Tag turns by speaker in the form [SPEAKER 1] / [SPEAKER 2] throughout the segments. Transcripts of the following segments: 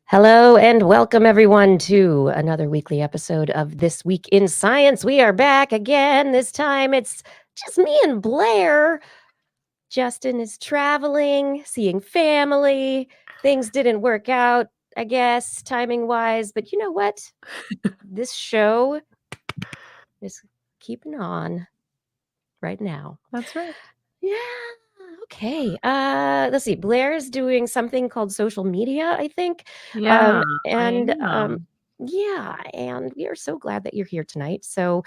[SPEAKER 1] Hello and welcome everyone to another weekly episode of This Week in Science. We are back again. This time it's just me and Blair. Justin is traveling, seeing family. Things didn't work out, I guess, timing wise. But you know what? This show is keeping on right now.
[SPEAKER 2] That's right.
[SPEAKER 1] Yeah. Okay. Let's see. Blair's doing something called social media, I think.
[SPEAKER 2] Yeah,
[SPEAKER 1] And
[SPEAKER 2] I am.
[SPEAKER 1] yeah, and we are so glad that you're here tonight. So,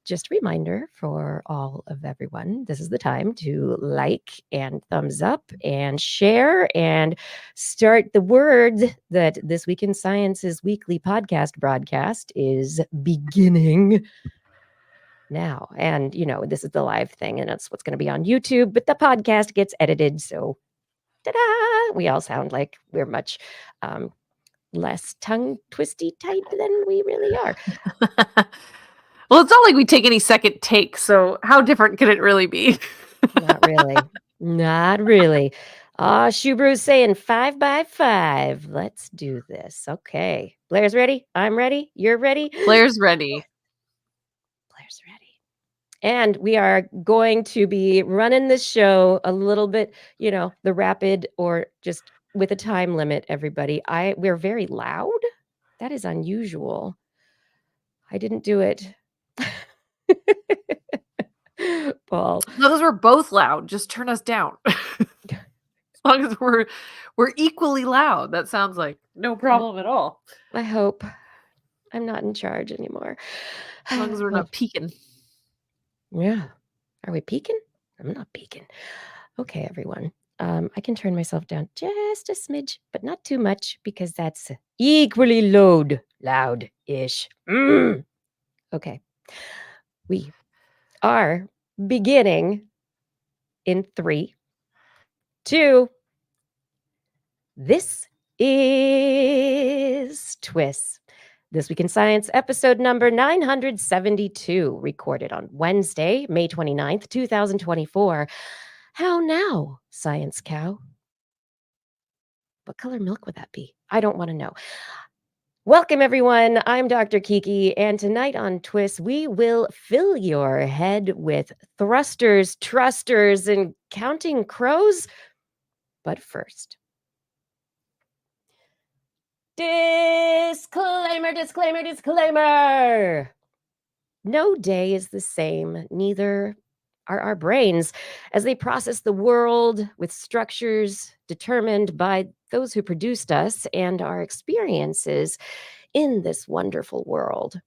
[SPEAKER 1] just a reminder for all of everyone, this is the time to like and thumbs up and share and start the word that This Week in Science's weekly podcast broadcast is beginning now. And, this is the live thing, and that's what's going to be on YouTube, but the podcast gets edited. So, ta-da! We all sound like we're much less tongue twisty type than we really are.
[SPEAKER 2] Well, it's not like we take any second takes, so how different can it really be?
[SPEAKER 1] Not really. Not really. Shubru's saying 5 by 5. Let's do this. Okay. Blair's ready. I'm ready. You're ready.
[SPEAKER 2] Blair's ready.
[SPEAKER 1] Blair's ready. And we are going to be running this show a little bit, the rapid or just with a time limit, everybody. We're very loud. That is unusual. I didn't do it. Paul.
[SPEAKER 2] As long as we're both loud, just turn us down. As long as we're equally loud, that sounds like no problem at all.
[SPEAKER 1] I hope. I'm not in charge anymore.
[SPEAKER 2] As long as we're not peeking.
[SPEAKER 1] Yeah. Are we peeking? I'm not peeking. Okay, everyone. I can turn myself down just a smidge, but not too much because that's equally loud-ish. Okay. We are beginning in 3, 2. This is TWIS. This Week in Science, episode number 972, recorded on Wednesday, May 29th, 2024. How now, science cow? What color milk would that be? I don't want to know. Welcome, everyone. I'm Dr. Kiki, and tonight on TWIS, we will fill your head with thrusters, trusters, and counting crows. But first, disclaimer, disclaimer, disclaimer. No day is the same, neither are our brains, as they process the world with structures determined by those who produced us and our experiences in this wonderful world.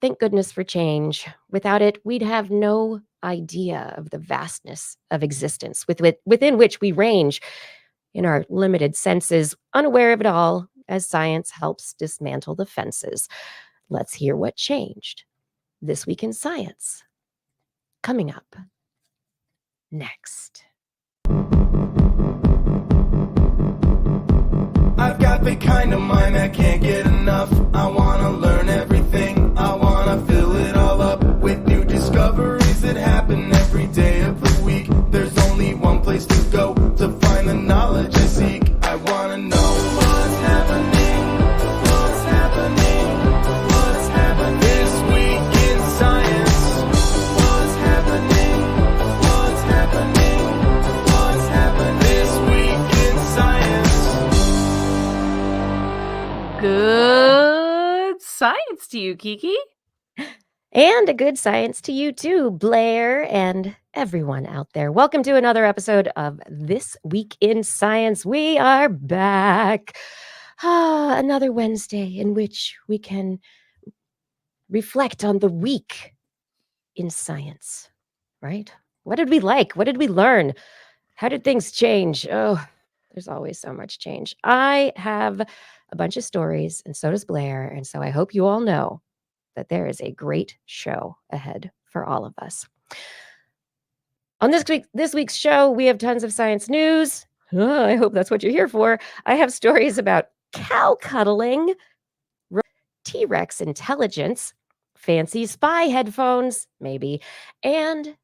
[SPEAKER 1] Thank goodness for change. Without it, we'd have no idea of the vastness of existence within which we range in our limited senses, unaware of it all, as science helps dismantle the fences. Let's hear what changed this week in science. Coming up next.
[SPEAKER 3] I've got the kind of mind that can't get enough. I want to learn everything. I want to fill it all up with new discoveries that happen every day of the week. There's only one place to go to find the knowledge I seek. I want to know what's happening. What's happening? What's happening this week in science? What's happening? What's happening? What's happening this week in science?
[SPEAKER 2] Good science to you, Kiki.
[SPEAKER 1] And a good science to you too, Blair, and everyone out there. Welcome to another episode of This Week in Science. We are back. Another Wednesday in which we can reflect on the week in science, right? What did we like? What did we learn? How did things change? Oh, there's always so much change. I have a bunch of stories, and so does Blair. And so I hope you all know that there is a great show ahead for all of us. On this week's show, we have tons of science news. I hope that's what you're here for. I have stories about cow cuddling, T-Rex intelligence, fancy spy headphones, maybe, and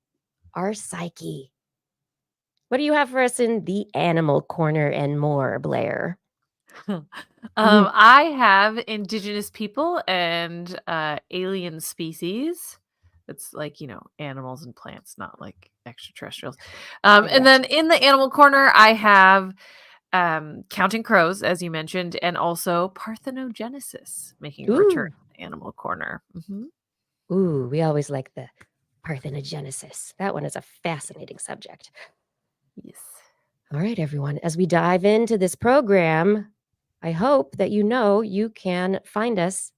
[SPEAKER 1] our psyche. What do you have for us in the animal corner and more, Blair?
[SPEAKER 2] I have indigenous people and alien species. It's like, animals and plants, not like extraterrestrials. And then in the animal corner, I have counting crows, as you mentioned, and also parthenogenesis making a return in the animal corner.
[SPEAKER 1] Ooh, we always like the parthenogenesis. That one is a fascinating subject.
[SPEAKER 2] Yes.
[SPEAKER 1] All right, everyone. As we dive into this program, I hope that you can find us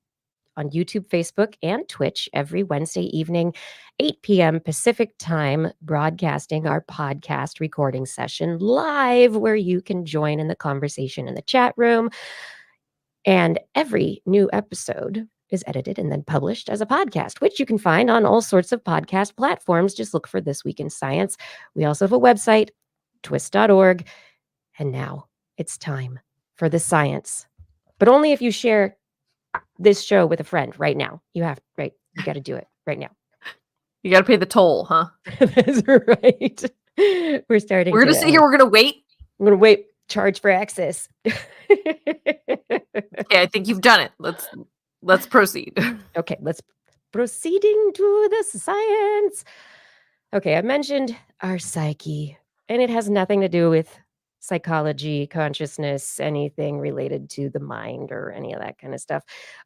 [SPEAKER 1] on YouTube, Facebook, and Twitch every Wednesday evening, 8 p.m. Pacific time, broadcasting our podcast recording session live, where you can join in the conversation in the chat room. And every new episode is edited and then published as a podcast, which you can find on all sorts of podcast platforms. Just look for This Week in Science. We also have a website, twis.org. And now it's time for the science, but only if you share this show with a friend right now. You got to do it right now.
[SPEAKER 2] You got to pay the toll, huh?
[SPEAKER 1] That's right. We're starting.
[SPEAKER 2] We're going to sit here. We're going to wait.
[SPEAKER 1] I'm going to wait. Charge for access.
[SPEAKER 2] Okay, I think you've done it. Let's proceed.
[SPEAKER 1] Okay, let's proceeding to the science. Okay, I mentioned our psyche, and it has nothing to do with psychology, consciousness, anything related to the mind or any of that kind of stuff,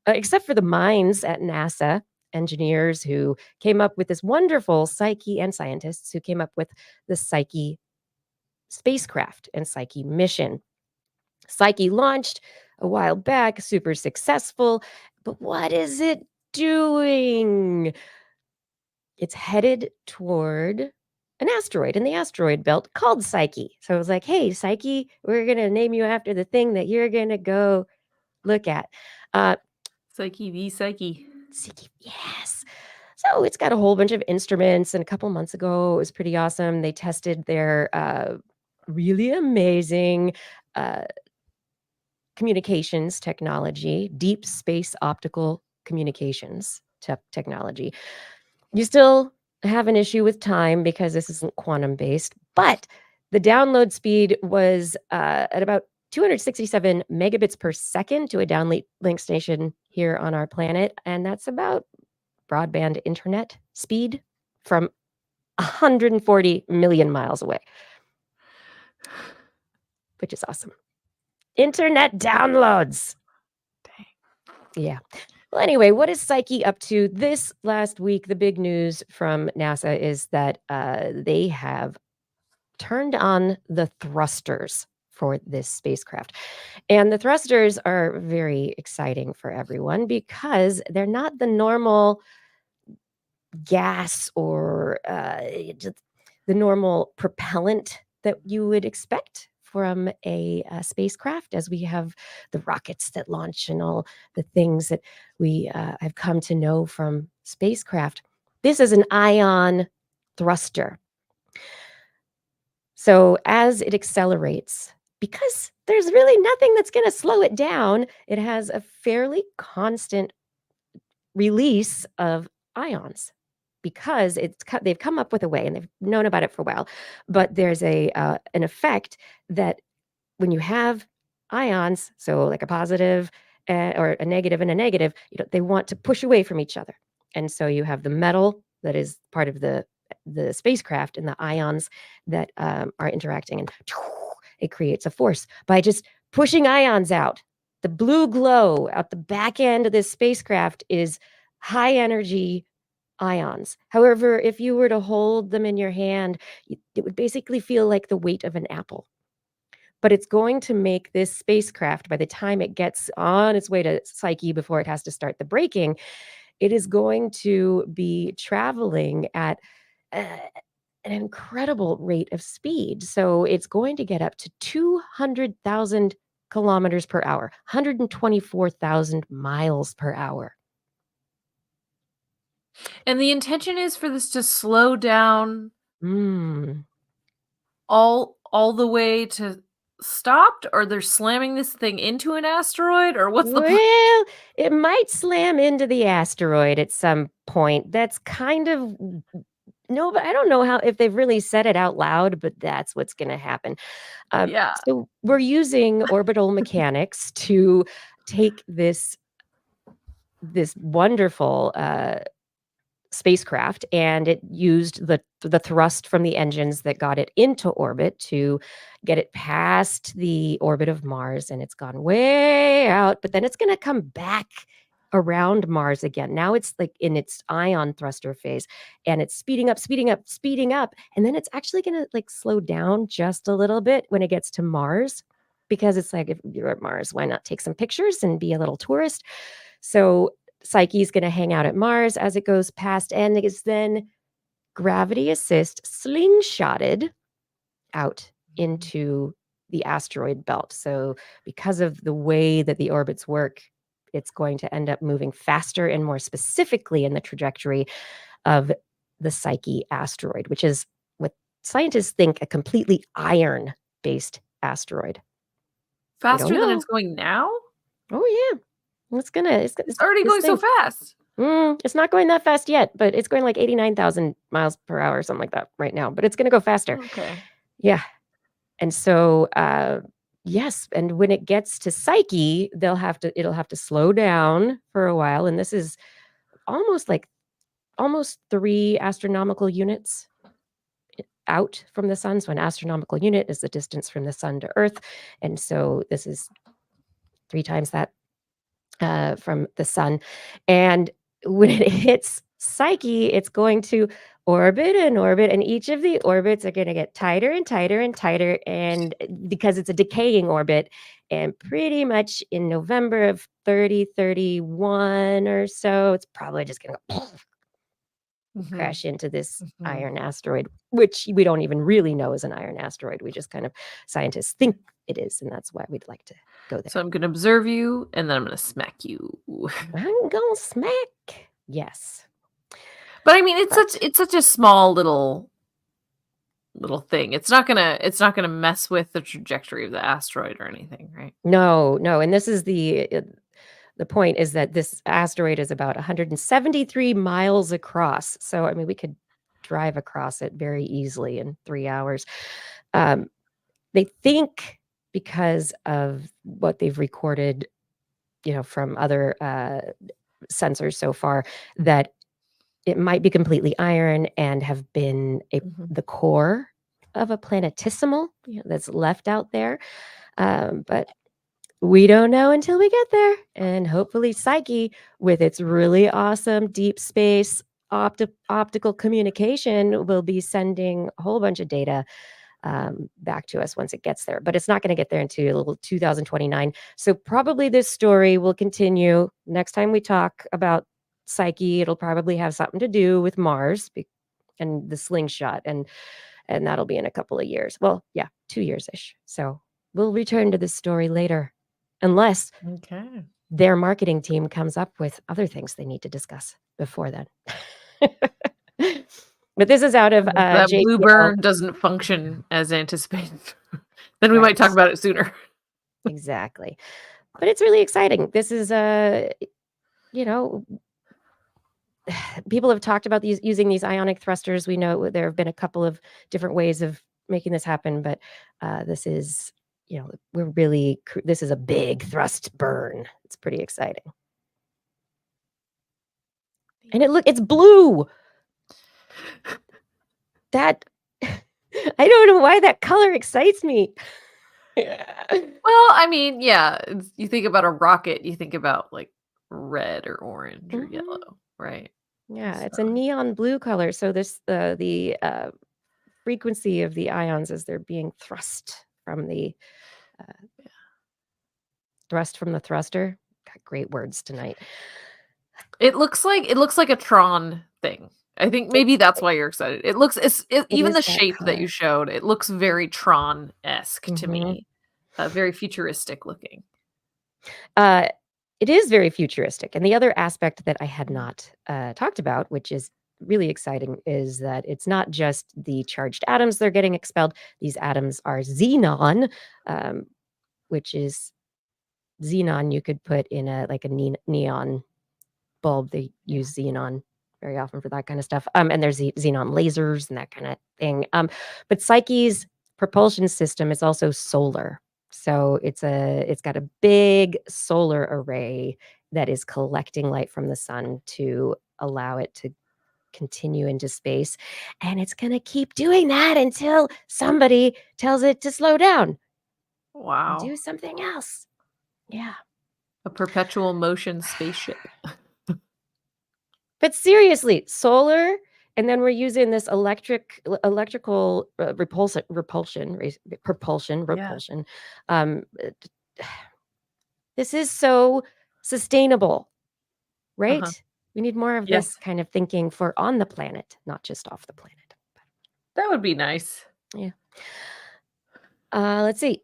[SPEAKER 1] except for the minds at NASA, engineers who came up with this wonderful Psyche, and scientists who came up with the Psyche spacecraft and Psyche mission. Psyche launched a while back, super successful, but what is it doing? It's headed toward an asteroid in the asteroid belt called Psyche. So I was like, hey, Psyche, we're going to name you after the thing that you're going to go look at.
[SPEAKER 2] Psyche v. Psyche.
[SPEAKER 1] Psyche, yes. So it's got a whole bunch of instruments. And a couple months ago, it was pretty awesome. They tested their really amazing communications technology, deep space optical communications technology. You still have an issue with time because this isn't quantum based, but the download speed was at about 267 megabits per second to a downlink station here on our planet. And that's about broadband internet speed from 140 million miles away, which is awesome. Internet downloads.
[SPEAKER 2] Dang.
[SPEAKER 1] Yeah. Well, anyway, what is Psyche up to this last week? The big news from NASA is that they have turned on the thrusters for this spacecraft. And the thrusters are very exciting for everyone because they're not the normal gas or just the normal propellant that you would expect from a spacecraft, as we have the rockets that launch and all the things that we have come to know from spacecraft. This is an ion thruster. So as it accelerates, because there's really nothing that's going to slow it down, it has a fairly constant release of ions, because they've come up with a way, and they've known about it for a while, but there's an effect that when you have ions, so like a positive or a negative and a negative, they want to push away from each other. And so you have the metal that is part of the spacecraft and the ions that are interacting, and it creates a force by just pushing ions out. The blue glow out the back end of this spacecraft is high energy ions. However, if you were to hold them in your hand, it would basically feel like the weight of an apple. But it's going to make this spacecraft, by the time it gets on its way to Psyche before it has to start the braking, it is going to be traveling at an incredible rate of speed. So it's going to get up to 200,000 kilometers per hour, 124,000 miles per hour.
[SPEAKER 2] And the intention is for this to slow down all the way to stopped, or they're slamming this thing into an asteroid, or what's
[SPEAKER 1] Well, it might slam into the asteroid at some point. That's kind of No, but I don't know if they've really said it out loud, but that's what's going to happen.
[SPEAKER 2] Yeah.
[SPEAKER 1] So we're using orbital mechanics to take this wonderful spacecraft, and it used the thrust from the engines that got it into orbit to get it past the orbit of Mars, and it's gone way out, but then it's going to come back around Mars again. Now it's like in its ion thruster phase, and it's speeding up, speeding up, speeding up, and then it's actually going to like slow down just a little bit when it gets to Mars, because it's like, if you're at Mars, why not take some pictures and be a little tourist? So Psyche is going to hang out at Mars as it goes past, and is then gravity assist slingshotted out into the asteroid belt. So because of the way that the orbits work, it's going to end up moving faster and more specifically in the trajectory of the Psyche asteroid, which is what scientists think a completely iron-based asteroid.
[SPEAKER 2] Faster than
[SPEAKER 1] know.
[SPEAKER 2] it's going now?
[SPEAKER 1] Oh yeah. It's
[SPEAKER 2] It's already
[SPEAKER 1] this
[SPEAKER 2] going so
[SPEAKER 1] thing-
[SPEAKER 2] fast.
[SPEAKER 1] It's not going that fast yet, but it's going like 89,000 miles per hour or something like that right now, but it's going to go faster.
[SPEAKER 2] Okay.
[SPEAKER 1] Yeah. And so, yes, and when it gets to Psyche, it'll have to slow down for a while, and this is almost 3 astronomical units out from the sun. So an astronomical unit is the distance from the sun to Earth, and so this is 3 times that from the sun. And when it hits Psyche, it's going to orbit and orbit, and each of the orbits are going to get tighter and tighter and tighter, and because it's a decaying orbit, and pretty much in November of 3031 or so, it's probably just going to crash into this iron asteroid, which we don't even really know is an iron asteroid. We just kind of, scientists think it is, and that's why we'd like to go there.
[SPEAKER 2] So I'm going to observe you, and then I'm going to smack you.
[SPEAKER 1] I'm gonna smack. Yes.
[SPEAKER 2] But I mean, it's such a small little thing. It's not gonna mess with the trajectory of the asteroid or anything, right?
[SPEAKER 1] No, and this is the point, is that this asteroid is about 173 miles across. So I mean, we could drive across it very easily in 3 hours. They think, because of what they've recorded, from other sensors so far, that it might be completely iron and have been the core of a planetesimal that's left out there. But we don't know until we get there. And hopefully Psyche, with its really awesome deep space optical communication, will be sending a whole bunch of data back to us once it gets there. But it's not going to get there until 2029. So probably this story will continue. Next time we talk about Psyche, it'll probably have something to do with Mars and the slingshot, and that'll be in a couple of years. Well, yeah, 2 years-ish. So we'll return to this story later, unless their marketing team comes up with other things they need to discuss before then. But this is out of
[SPEAKER 2] that
[SPEAKER 1] JPL.
[SPEAKER 2] blue burn doesn't function as anticipated. Then we might talk about it sooner.
[SPEAKER 1] Exactly. But it's really exciting. This is people have talked about using these ionic thrusters. We know there have been a couple of different ways of making this happen, but this is, this is a big thrust burn. It's pretty exciting. And it's blue. That, I don't know why that color excites me.
[SPEAKER 2] Well, I mean, yeah, you think about a rocket, you think about like red or orange or yellow, right?
[SPEAKER 1] Yeah, it's a neon blue color. So this the frequency of the ions as they're being thrust from the thruster. Got great words tonight.
[SPEAKER 2] It looks like a Tron thing. I think maybe that's why you're excited. It looks even the shape that you showed, it looks very Tron-esque to me. Very futuristic looking.
[SPEAKER 1] It is very futuristic. And the other aspect that I had not talked about, which is really exciting, is that it's not just the charged atoms that are getting expelled. These atoms are xenon, which is xenon you could put in a neon bulb. They use xenon very often for that kind of stuff. And there's xenon lasers and that kind of thing. But Psyche's propulsion system is also solar. So it's got a big solar array that is collecting light from the sun to allow it to continue into space. And it's going to keep doing that until somebody tells it to slow down and
[SPEAKER 2] Wow.
[SPEAKER 1] do something else. Yeah.
[SPEAKER 2] A perpetual motion spaceship.
[SPEAKER 1] But seriously, solar, and then we're using this electrical propulsion. Um, this is so sustainable, right? We need more of
[SPEAKER 2] Yes.
[SPEAKER 1] this kind of thinking for on the planet, not just off the planet.
[SPEAKER 2] That would be nice.
[SPEAKER 1] Yeah. Let's see.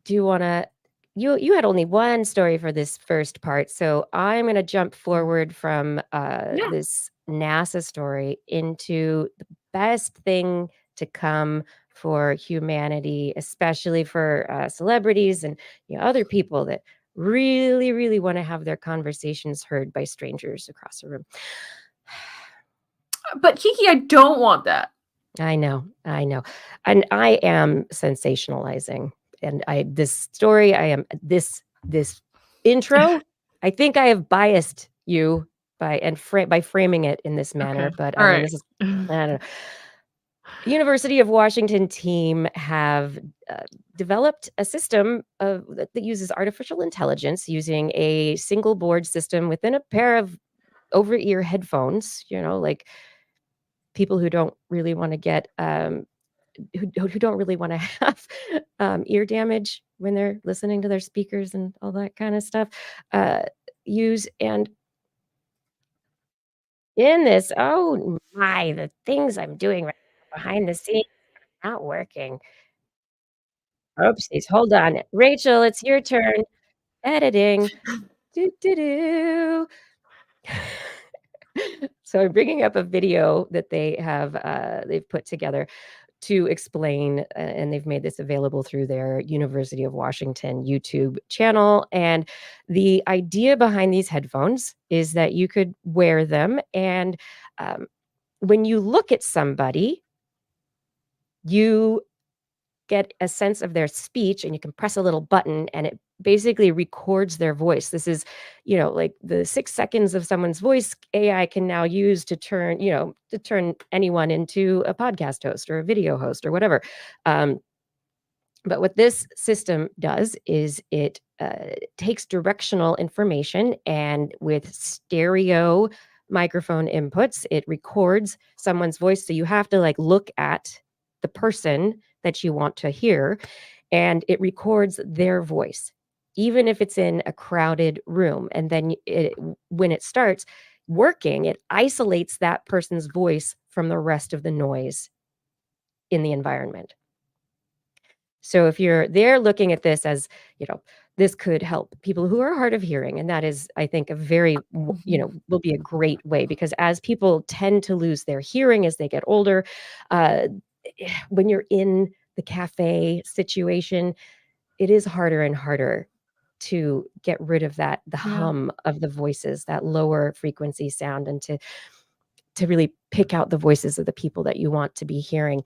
[SPEAKER 1] Do you want to? You had only one story for this first part, so I'm going to jump forward from this NASA story into the best thing to come for humanity, especially for celebrities and other people that really, really want to have their conversations heard by strangers across the room.
[SPEAKER 2] But Kiki, I don't want that.
[SPEAKER 1] I know. And I am sensationalizing. And this intro, I think I have biased you by framing it in this manner.
[SPEAKER 2] Okay.
[SPEAKER 1] But
[SPEAKER 2] All right.
[SPEAKER 1] this is, I don't know. The University of Washington team have developed a system that uses artificial intelligence using a single board system within a pair of over-ear headphones, like people who don't really want to get who don't really want to have ear damage when they're listening to their speakers and all that kind of stuff use. And in this, oh my, the things I'm doing right behind the scenes are not working. Oopsies, hold on, Rachel, it's your turn. Editing. Do. So I'm bringing up a video that they've put together to explain, and they've made this available through their University of Washington YouTube channel. And the idea behind these headphones is that you could wear them, and when you look at somebody, you get a sense of their speech, and you can press a little button and it basically records their voice. This is, like the 6 seconds of someone's voice AI can now use to turn anyone into a podcast host or a video host or whatever. But what this system does is it takes directional information, and with stereo microphone inputs, it records someone's voice. So you have to look at the person that you want to hear, and it records their voice, even if it's in a crowded room. And then when it starts working, it isolates that person's voice from the rest of the noise in the environment. So if they're looking at this as, this could help people who are hard of hearing. And that is, I think, a very, will be a great way, because as people tend to lose their hearing as they get older, when you're in the cafe situation, it is harder and harder to get rid of the hum of the voices, that lower frequency sound, and to really pick out the voices of the people that you want to be hearing.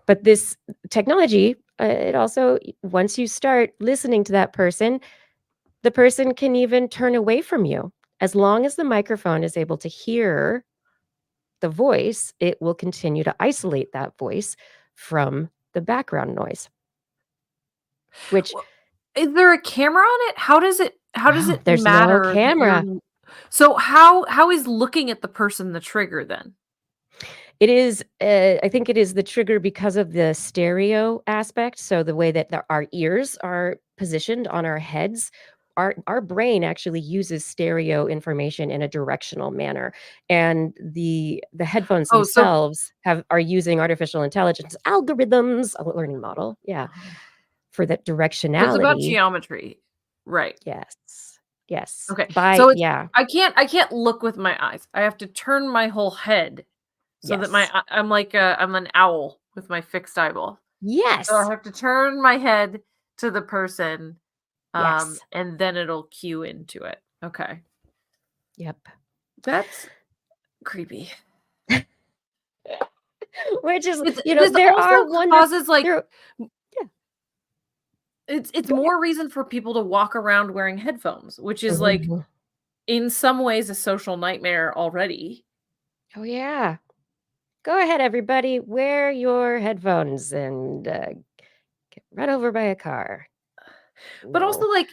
[SPEAKER 1] But this technology, it also, once you start listening to that person, the person can even turn away from you. As long as the microphone is able to hear the voice, it will continue to isolate that voice from the background noise. Which,
[SPEAKER 2] is there a camera on it? How does it
[SPEAKER 1] there's
[SPEAKER 2] matter?
[SPEAKER 1] No camera.
[SPEAKER 2] So how is looking at the person the trigger then?
[SPEAKER 1] It is, I think it is the trigger because of the stereo aspect. So the way that our ears are positioned on our heads, our brain actually uses stereo information in a directional manner. And the headphones themselves are using artificial intelligence algorithms, a learning model, for that directionality.
[SPEAKER 2] It's about geometry, right?
[SPEAKER 1] Yes.
[SPEAKER 2] Okay. I can't look with my eyes. I have to turn my whole head. So that I'm like I'm an owl with my fixed eyeball.
[SPEAKER 1] Yes.
[SPEAKER 2] So I have to turn my head to the person,
[SPEAKER 1] yes,
[SPEAKER 2] and then it'll cue into it. Okay.
[SPEAKER 1] Yep.
[SPEAKER 2] That's creepy.
[SPEAKER 1] Which is,
[SPEAKER 2] This
[SPEAKER 1] there
[SPEAKER 2] also
[SPEAKER 1] are
[SPEAKER 2] causes like
[SPEAKER 1] there
[SPEAKER 2] it's more reason for people to walk around wearing headphones, which is like
[SPEAKER 1] Mhm.
[SPEAKER 2] in some ways a social nightmare already.
[SPEAKER 1] Oh, yeah. Go ahead, everybody. Wear your headphones and get run over by a car.
[SPEAKER 2] But also
[SPEAKER 1] No,
[SPEAKER 2] like,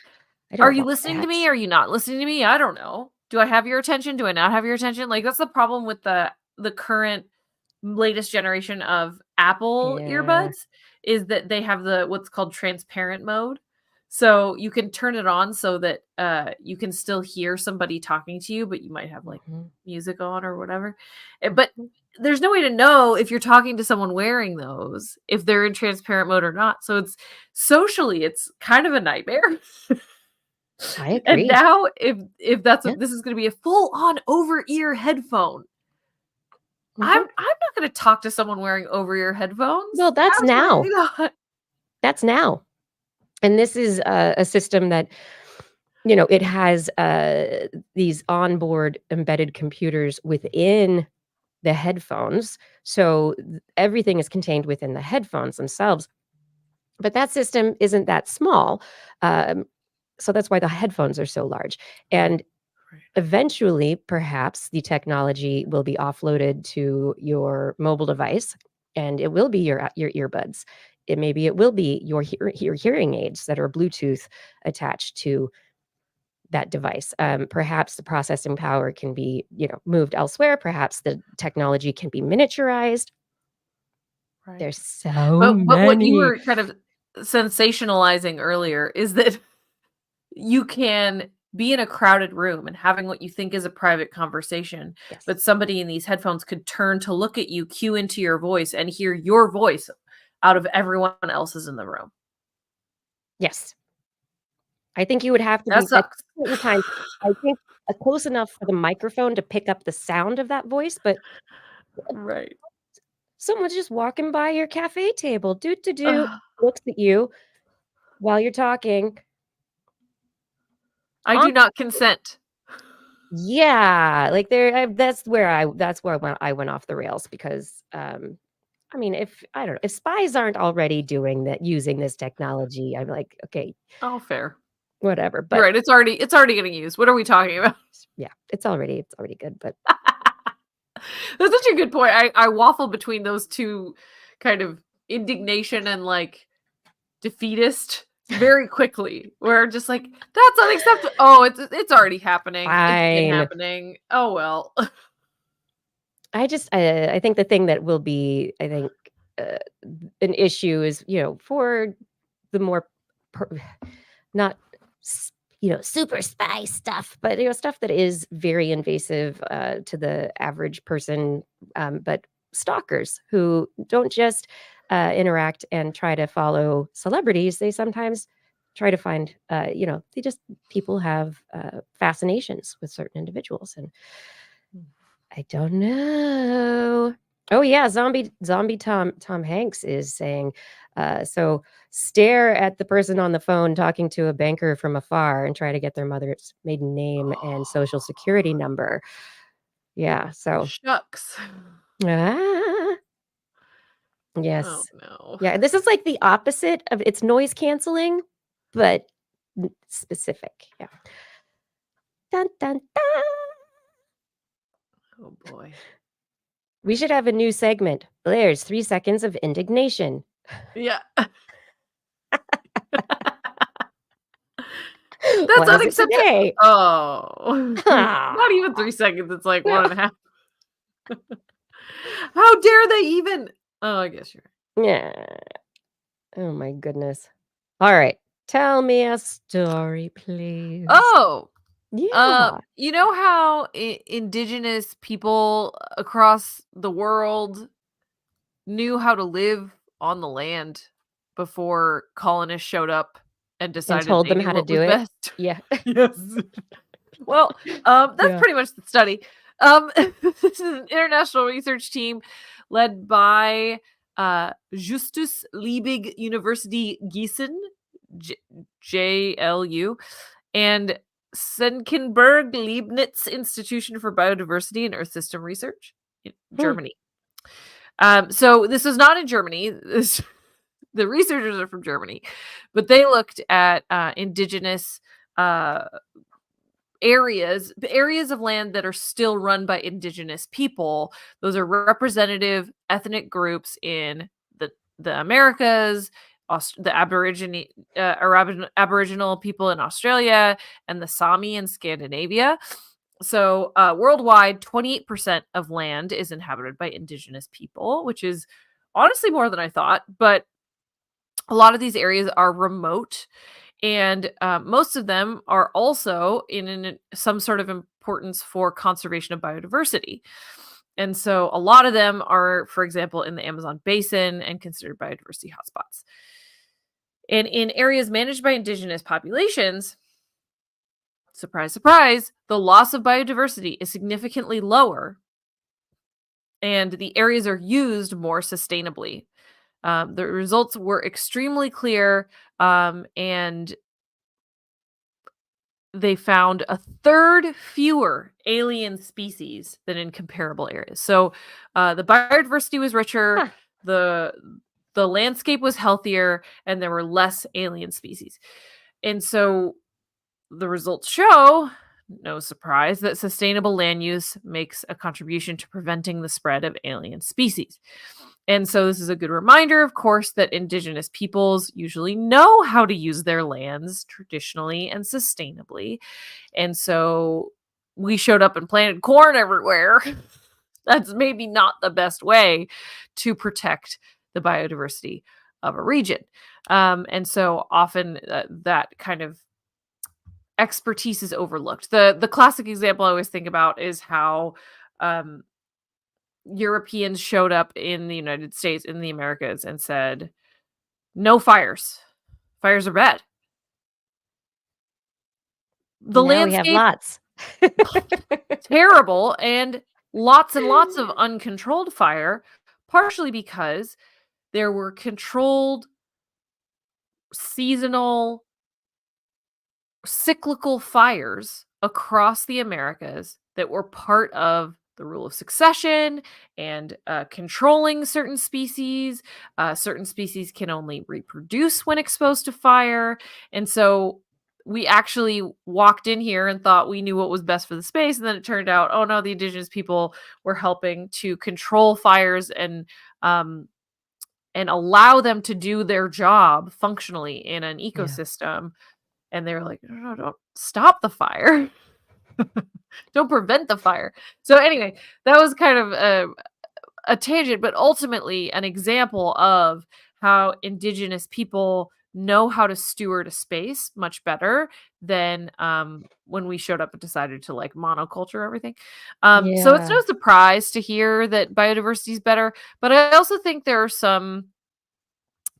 [SPEAKER 1] I
[SPEAKER 2] are
[SPEAKER 1] don't
[SPEAKER 2] you
[SPEAKER 1] want
[SPEAKER 2] listening to
[SPEAKER 1] that.
[SPEAKER 2] me? Are you not listening to me? I don't know. Do I have your attention? Do I not have your attention? Like that's the problem with the current latest generation of Apple
[SPEAKER 1] Yeah.
[SPEAKER 2] earbuds is that they have the what's called transparent mode. So you can turn it on so that you can still hear somebody talking to you, but you might have like
[SPEAKER 1] Mhm.
[SPEAKER 2] music on or whatever. But there's no way to know if you're talking to someone wearing those, if they're in transparent mode or not. So it's socially, it's kind of a nightmare.
[SPEAKER 1] I
[SPEAKER 2] And
[SPEAKER 1] agree.
[SPEAKER 2] now if that's
[SPEAKER 1] Yeah.
[SPEAKER 2] what this is going to be a full on over ear headphone. I'm
[SPEAKER 1] Mhm.
[SPEAKER 2] not going to talk to someone wearing over ear headphones.
[SPEAKER 1] Well, that's now.
[SPEAKER 2] Absolutely not.
[SPEAKER 1] That's now. And this is a system that, it has these onboard embedded computers within the headphones. So everything is contained within the headphones themselves. But that system isn't that small. Um, so that's why the headphones are so large. And
[SPEAKER 2] Right.
[SPEAKER 1] eventually, perhaps the technology will be offloaded to your mobile device, and it will be your earbuds. It will be your hearing aids that are Bluetooth attached to that device. Perhaps the processing power can be, moved elsewhere. Perhaps the technology can be miniaturized.
[SPEAKER 2] Right.
[SPEAKER 1] There's so
[SPEAKER 2] But what you
[SPEAKER 1] many.
[SPEAKER 2] were kind of sensationalizing earlier is that you can be in a crowded room and having what you think is a private conversation,
[SPEAKER 1] Yes.
[SPEAKER 2] but somebody in these headphones could turn to look at you, cue into your voice, and hear your voice out of everyone else's in the room.
[SPEAKER 1] Yes. I think you would have to
[SPEAKER 2] That
[SPEAKER 1] be at
[SPEAKER 2] sucks.
[SPEAKER 1] certain times, I think, close enough for the microphone to pick up the sound of that voice, but
[SPEAKER 2] Right.
[SPEAKER 1] someone's just walking by your cafe table, do,
[SPEAKER 2] Ugh.
[SPEAKER 1] looks at you while you're talking.
[SPEAKER 2] I
[SPEAKER 1] On
[SPEAKER 2] do not consent.
[SPEAKER 1] Yeah, like, that's where I went off the rails because, I mean, if I don't know, if spies aren't already doing that using this technology, I'm like, "Okay,
[SPEAKER 2] Oh, fair.
[SPEAKER 1] whatever,"
[SPEAKER 2] You're
[SPEAKER 1] but
[SPEAKER 2] right. It's already getting used. What are we talking about?
[SPEAKER 1] yeah, it's already good, but
[SPEAKER 2] That's such a good point. I waffle between those two kind of indignation and like defeatist very quickly. Where just like that's unacceptable. Oh, it's already happening. It's been
[SPEAKER 1] fine.
[SPEAKER 2] happening. Oh well.
[SPEAKER 1] I think the thing that will be, uh, an issue is, for the more per not super spy stuff, but, stuff that is very invasive, to the average person, but stalkers who don't just, interact and try to follow celebrities, they sometimes try to find, they just people have, fascinations with certain individuals, and I don't know. Oh yeah, zombie Tom Hanks is saying, so stare at the person on the phone talking to a banker from afar and try to get their mother's maiden name and social security number. Yeah, so
[SPEAKER 2] Shucks.
[SPEAKER 1] ah,
[SPEAKER 2] Oh
[SPEAKER 1] yes.
[SPEAKER 2] no.
[SPEAKER 1] Yeah, this is like the opposite of it's noise canceling, but specific. Yeah. Dun, dun, dun.
[SPEAKER 2] Oh boy.
[SPEAKER 1] We should have a new segment. Blair's 3 seconds of indignation.
[SPEAKER 2] Yeah. That's
[SPEAKER 1] What is it
[SPEAKER 2] unacceptable.
[SPEAKER 1] today?
[SPEAKER 2] Oh. Not even 3 seconds. It's like
[SPEAKER 1] Yeah.
[SPEAKER 2] 1.5. How dare they even? Oh, I guess you're right.
[SPEAKER 1] Yeah. Oh my goodness. All right. Tell me a story, please.
[SPEAKER 2] Oh,
[SPEAKER 1] Yeah.
[SPEAKER 2] you know how indigenous people across the world knew how to live on the land before colonists showed up and
[SPEAKER 1] And
[SPEAKER 2] decided
[SPEAKER 1] told
[SPEAKER 2] they
[SPEAKER 1] them
[SPEAKER 2] knew
[SPEAKER 1] how to
[SPEAKER 2] what was
[SPEAKER 1] do it.
[SPEAKER 2] best?
[SPEAKER 1] Yeah.
[SPEAKER 2] Yes. Well, that's
[SPEAKER 1] Yeah.
[SPEAKER 2] pretty much the study. This is an international research team led by Justus Liebig University Gießen, JLU, and Senckenberg Leibniz Institution for Biodiversity and Earth System Research in Germany. So this is not in Germany. The researchers are from Germany, but they looked at indigenous areas of land that are still run by indigenous people. Those are representative ethnic groups in the Americas, the Aboriginal people in Australia, and the Sami in Scandinavia. So worldwide, 28% of land is inhabited by indigenous people, which is honestly more than I thought. But a lot of these areas are remote, and most of them are also in some sort of importance for conservation of biodiversity. And so a lot of them are, for example, in the Amazon basin and considered biodiversity hotspots. And in areas managed by indigenous populations, surprise, surprise, the loss of biodiversity is significantly lower, and the areas are used more sustainably. The results were extremely clear, and they found a third fewer alien species than in comparable areas. So the biodiversity was richer, the landscape was healthier, and there were less alien species. And so the results show, no surprise, that sustainable land use makes a contribution to preventing the spread of alien species. And so this is a good reminder, of course, that indigenous peoples usually know how to use their lands traditionally and sustainably. And so we showed up and planted corn everywhere. That's maybe not the best way to protect the biodiversity of a region. And so often that kind of expertise is overlooked. The classic example I always think about is how Europeans showed up in the United States, in the Americas, and said, no fires. Fires are bad. The
[SPEAKER 1] now
[SPEAKER 2] landscape,
[SPEAKER 1] we have lots.
[SPEAKER 2] terrible, and lots of uncontrolled fire, partially because there were controlled, seasonal, cyclical fires across the Americas that were part of the rule of succession and controlling certain species. Certain species can only reproduce when exposed to fire. And so we actually walked in here and thought we knew what was best for the space. And then it turned out, oh no, the indigenous people were helping to control fires and allow them to do their job functionally in an ecosystem. And they were like, no, don't stop the fire. Don't prevent the fire. So anyway, that was kind of a tangent, but ultimately an example of how indigenous people know how to steward a space much better than when we showed up and decided to like monoculture everything. So it's no surprise to hear that biodiversity is better, but I also think there are some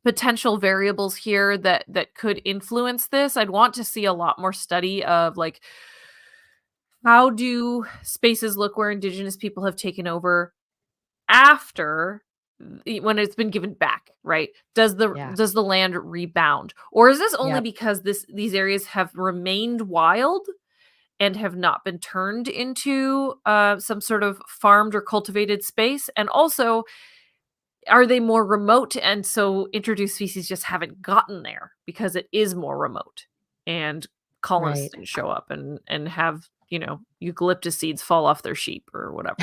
[SPEAKER 2] potential variables here that could influence this. I'd want to see a lot more study of like, how do spaces look where indigenous people have taken over after, when it's been given back, right? Does the land rebound, or is this only because these areas have remained wild and have not been turned into some sort of farmed or cultivated space? And also, are they more remote, and so introduced species just haven't gotten there because it is more remote and colonists didn't show up and have, you know, eucalyptus seeds fall off their sheep or whatever.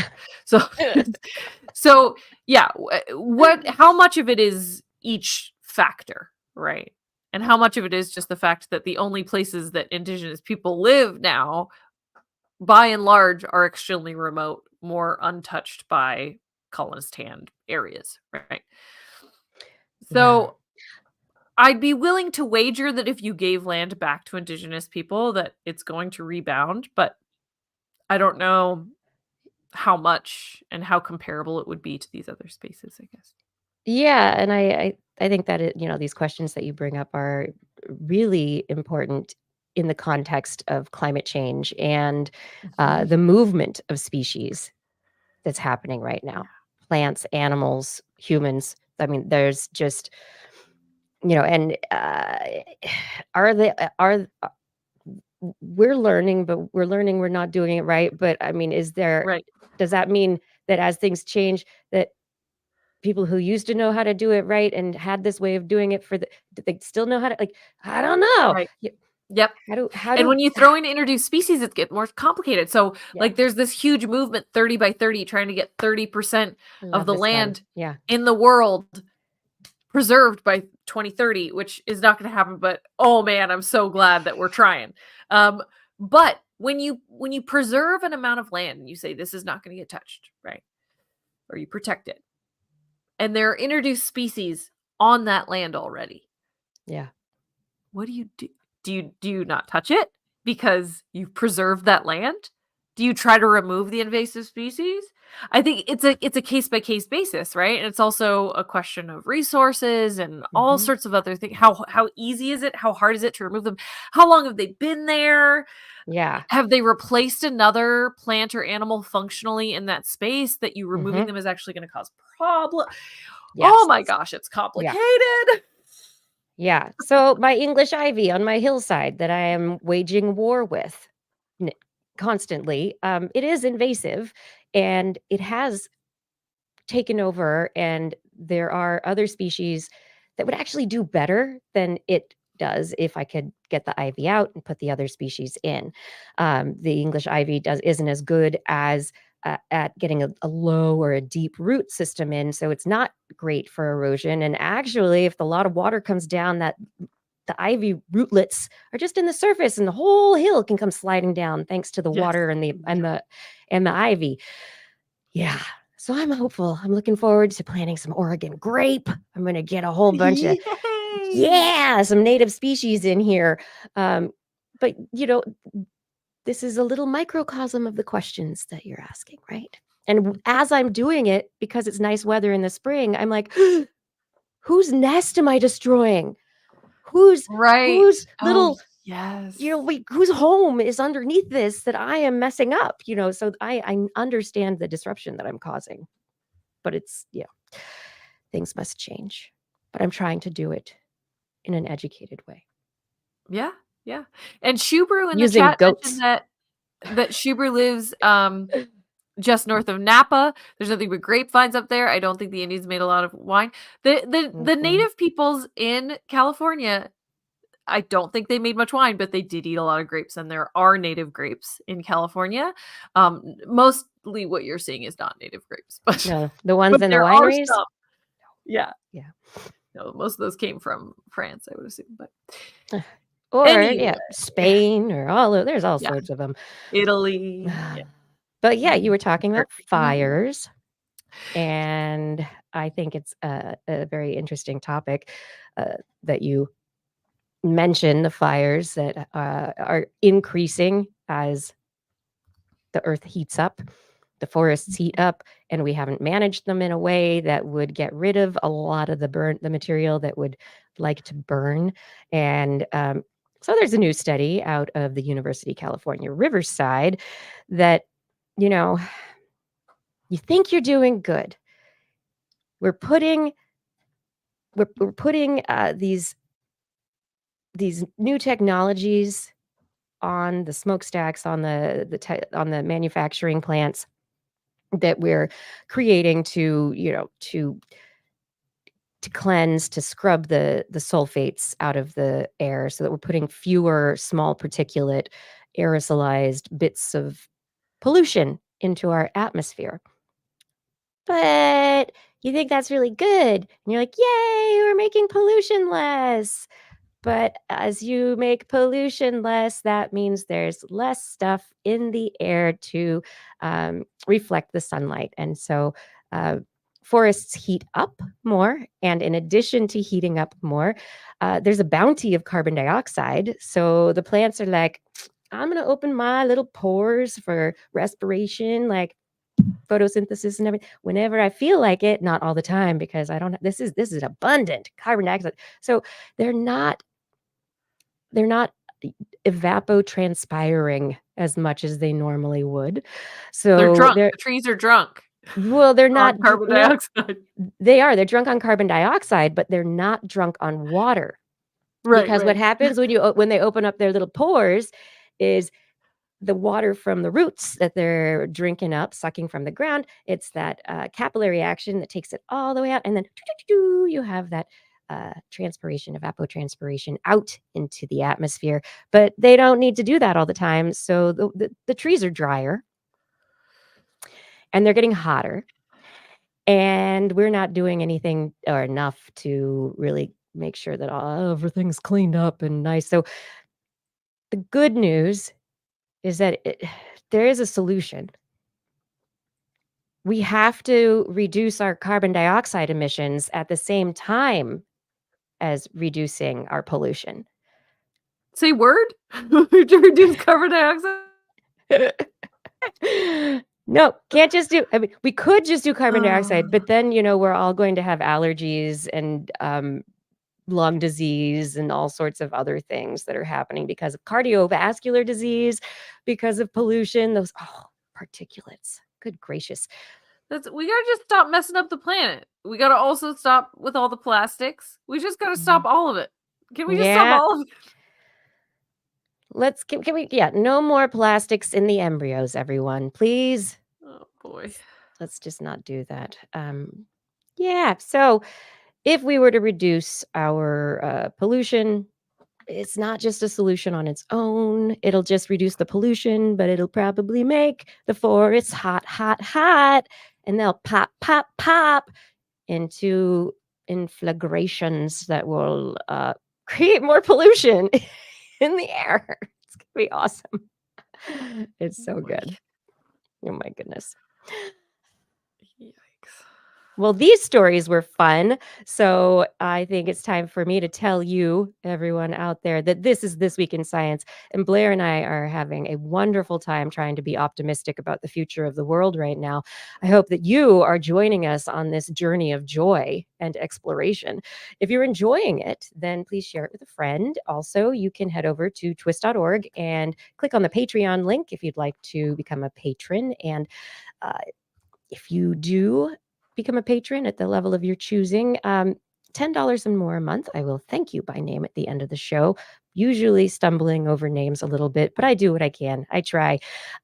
[SPEAKER 2] So yeah, how much of it is each factor, right? And how much of it is just the fact that the only places that indigenous people live now, by and large, are extremely remote, more untouched by colonist hand areas, right? So I'd be willing to wager that if you gave land back to indigenous people that it's going to rebound, but I don't know how much and how comparable it would be to these other spaces, I guess.
[SPEAKER 1] Yeah, and I think that these questions that you bring up are really important in the context of climate change and the movement of species that's happening right now. Plants, animals, humans. I mean, there's just, and are we're learning, but we're not doing it right. But I mean,
[SPEAKER 2] Right.
[SPEAKER 1] does that mean that as things change, that people who used to know how to do it right and had this way of doing it do they still know how to, like, I don't know.
[SPEAKER 2] Right. Yep.
[SPEAKER 1] How
[SPEAKER 2] And
[SPEAKER 1] do
[SPEAKER 2] when you throw in introduced species, it gets more complicated. So
[SPEAKER 1] Yeah.
[SPEAKER 2] like there's this huge movement 30 by 30 trying to get 30% of the land in the world preserved by 2030, which is not going to happen, but oh man, I'm so glad that we're trying. But when you preserve an amount of land and you say this is not going to get touched, right? Or you protect it. And there are introduced species on that land already.
[SPEAKER 1] Yeah.
[SPEAKER 2] What do you do? Do you not touch it because you've preserved that land? Do you try to remove the invasive species? I think it's a case by case basis, right? And it's also a question of resources and all sorts of other things. How easy is it? How hard is it to remove them? How long have they been there?
[SPEAKER 1] Yeah.
[SPEAKER 2] Have they replaced another plant or animal functionally in that space that you removing them is actually going to cause problem?
[SPEAKER 1] Yes.
[SPEAKER 2] Oh my gosh, it's complicated.
[SPEAKER 1] Yeah. So my English ivy on my hillside that I am waging war with constantly, it is invasive and it has taken over, and there are other species that would actually do better than it does if I could get the ivy out and put the other species in. The English ivy isn't as good as at getting a low or a deep root system in, so it's not great for erosion. And actually, if a lot of water comes down, that the ivy rootlets are just in the surface, and the whole hill can come sliding down thanks to the water and the ivy. Yeah. So I'm hopeful. I'm looking forward to planting some Oregon grape. I'm going to get a whole bunch of some native species in here. But this is a little microcosm of the questions that you're asking, right? And as I'm doing it, because it's nice weather in the spring, I'm like, whose nest am I destroying? Whose little
[SPEAKER 2] yes.
[SPEAKER 1] Whose home is underneath this that I am messing up? So I understand the disruption that I'm causing, but it's things must change. But I'm trying to do it in an educated way.
[SPEAKER 2] Yeah. And Shubru in
[SPEAKER 1] Using
[SPEAKER 2] the chat
[SPEAKER 1] goats.
[SPEAKER 2] mentioned that Shubru lives just north of Napa. There's nothing but grapevines up there. I don't think the Indians made a lot of wine. The native peoples in California, I don't think they made much wine, but they did eat a lot of grapes, and there are native grapes in California. Mostly what you're seeing is not native grapes, but
[SPEAKER 1] no, the ones in the wineries.
[SPEAKER 2] Yeah. No, most of those came from France, I would assume, but
[SPEAKER 1] or
[SPEAKER 2] anyway.
[SPEAKER 1] Spain or there's all sorts of them.
[SPEAKER 2] Italy.
[SPEAKER 1] But you were talking about fires, and I think it's a very interesting topic that you mention, the fires that are increasing as the earth heats up, the forests heat up, and we haven't managed them in a way that would get rid of a lot of the material that would like to burn. And so there's a new study out of the University of California, Riverside, that, you think you're doing good. We're putting these new technologies on the smokestacks, on the manufacturing plants that we're creating to cleanse, to scrub the sulfates out of the air, so that we're putting fewer small particulate aerosolized bits of pollution into our atmosphere. But you think that's really good, and you're like, yay, we're making pollution less. But as you make pollution less, that means there's less stuff in the air to reflect the sunlight. And so forests heat up more. And in addition to heating up more, there's a bounty of carbon dioxide. So the plants are like, I'm going to open my little pores for respiration, like photosynthesis and everything, whenever I feel like it, not all the time, because I don't, this is abundant carbon dioxide. So they're not evapotranspiring as much as they normally would. So
[SPEAKER 2] they're drunk. The trees are drunk.
[SPEAKER 1] Well, they're not
[SPEAKER 2] carbon dioxide.
[SPEAKER 1] They're drunk on carbon dioxide, but they're not drunk on water.
[SPEAKER 2] Right.
[SPEAKER 1] Because what happens when they open up their little pores, is the water from the roots that they're drinking up, sucking from the ground. It's that capillary action that takes it all the way out. And then you have that transpiration, evapotranspiration out into the atmosphere. But they don't need to do that all the time. So the trees are drier and they're getting hotter. And we're not doing anything or enough to really make sure that everything's cleaned up and nice. So the good news is that there is a solution. We have to reduce our carbon dioxide emissions at the same time as reducing our pollution.
[SPEAKER 2] Say word? To reduce carbon dioxide?
[SPEAKER 1] No, can't just do. I mean, we could just do carbon dioxide, but then we're all going to have allergies and lung disease and all sorts of other things that are happening because of cardiovascular disease, because of pollution. Those particulates. Good gracious.
[SPEAKER 2] We gotta just stop messing up the planet. We gotta also stop with all the plastics. We just gotta stop all of it. Can we just stop all of it?
[SPEAKER 1] Can we no more plastics in the embryos, everyone, please.
[SPEAKER 2] Oh boy.
[SPEAKER 1] Let's just not do that. So if we were to reduce our pollution, it's not just a solution on its own. It'll just reduce the pollution, but it'll probably make the forests hot, hot, hot, and they'll pop, pop, pop into inflagrations that will create more pollution in the air. It's going to be awesome. It's so good. Oh my goodness.
[SPEAKER 2] Yikes.
[SPEAKER 1] Well, these stories were fun. So I think it's time for me to tell you, everyone out there, that this is This Week in Science. And Blair and I are having a wonderful time trying to be optimistic about the future of the world right now. I hope that you are joining us on this journey of joy and exploration. If you're enjoying it, then please share it with a friend. Also, you can head over to twis.org and click on the Patreon link if you'd like to become a patron. And if you do become a patron at the level of your choosing, $10 and more a month, I will thank you by name at the end of the show, usually stumbling over names a little bit, but I do what I can. I try.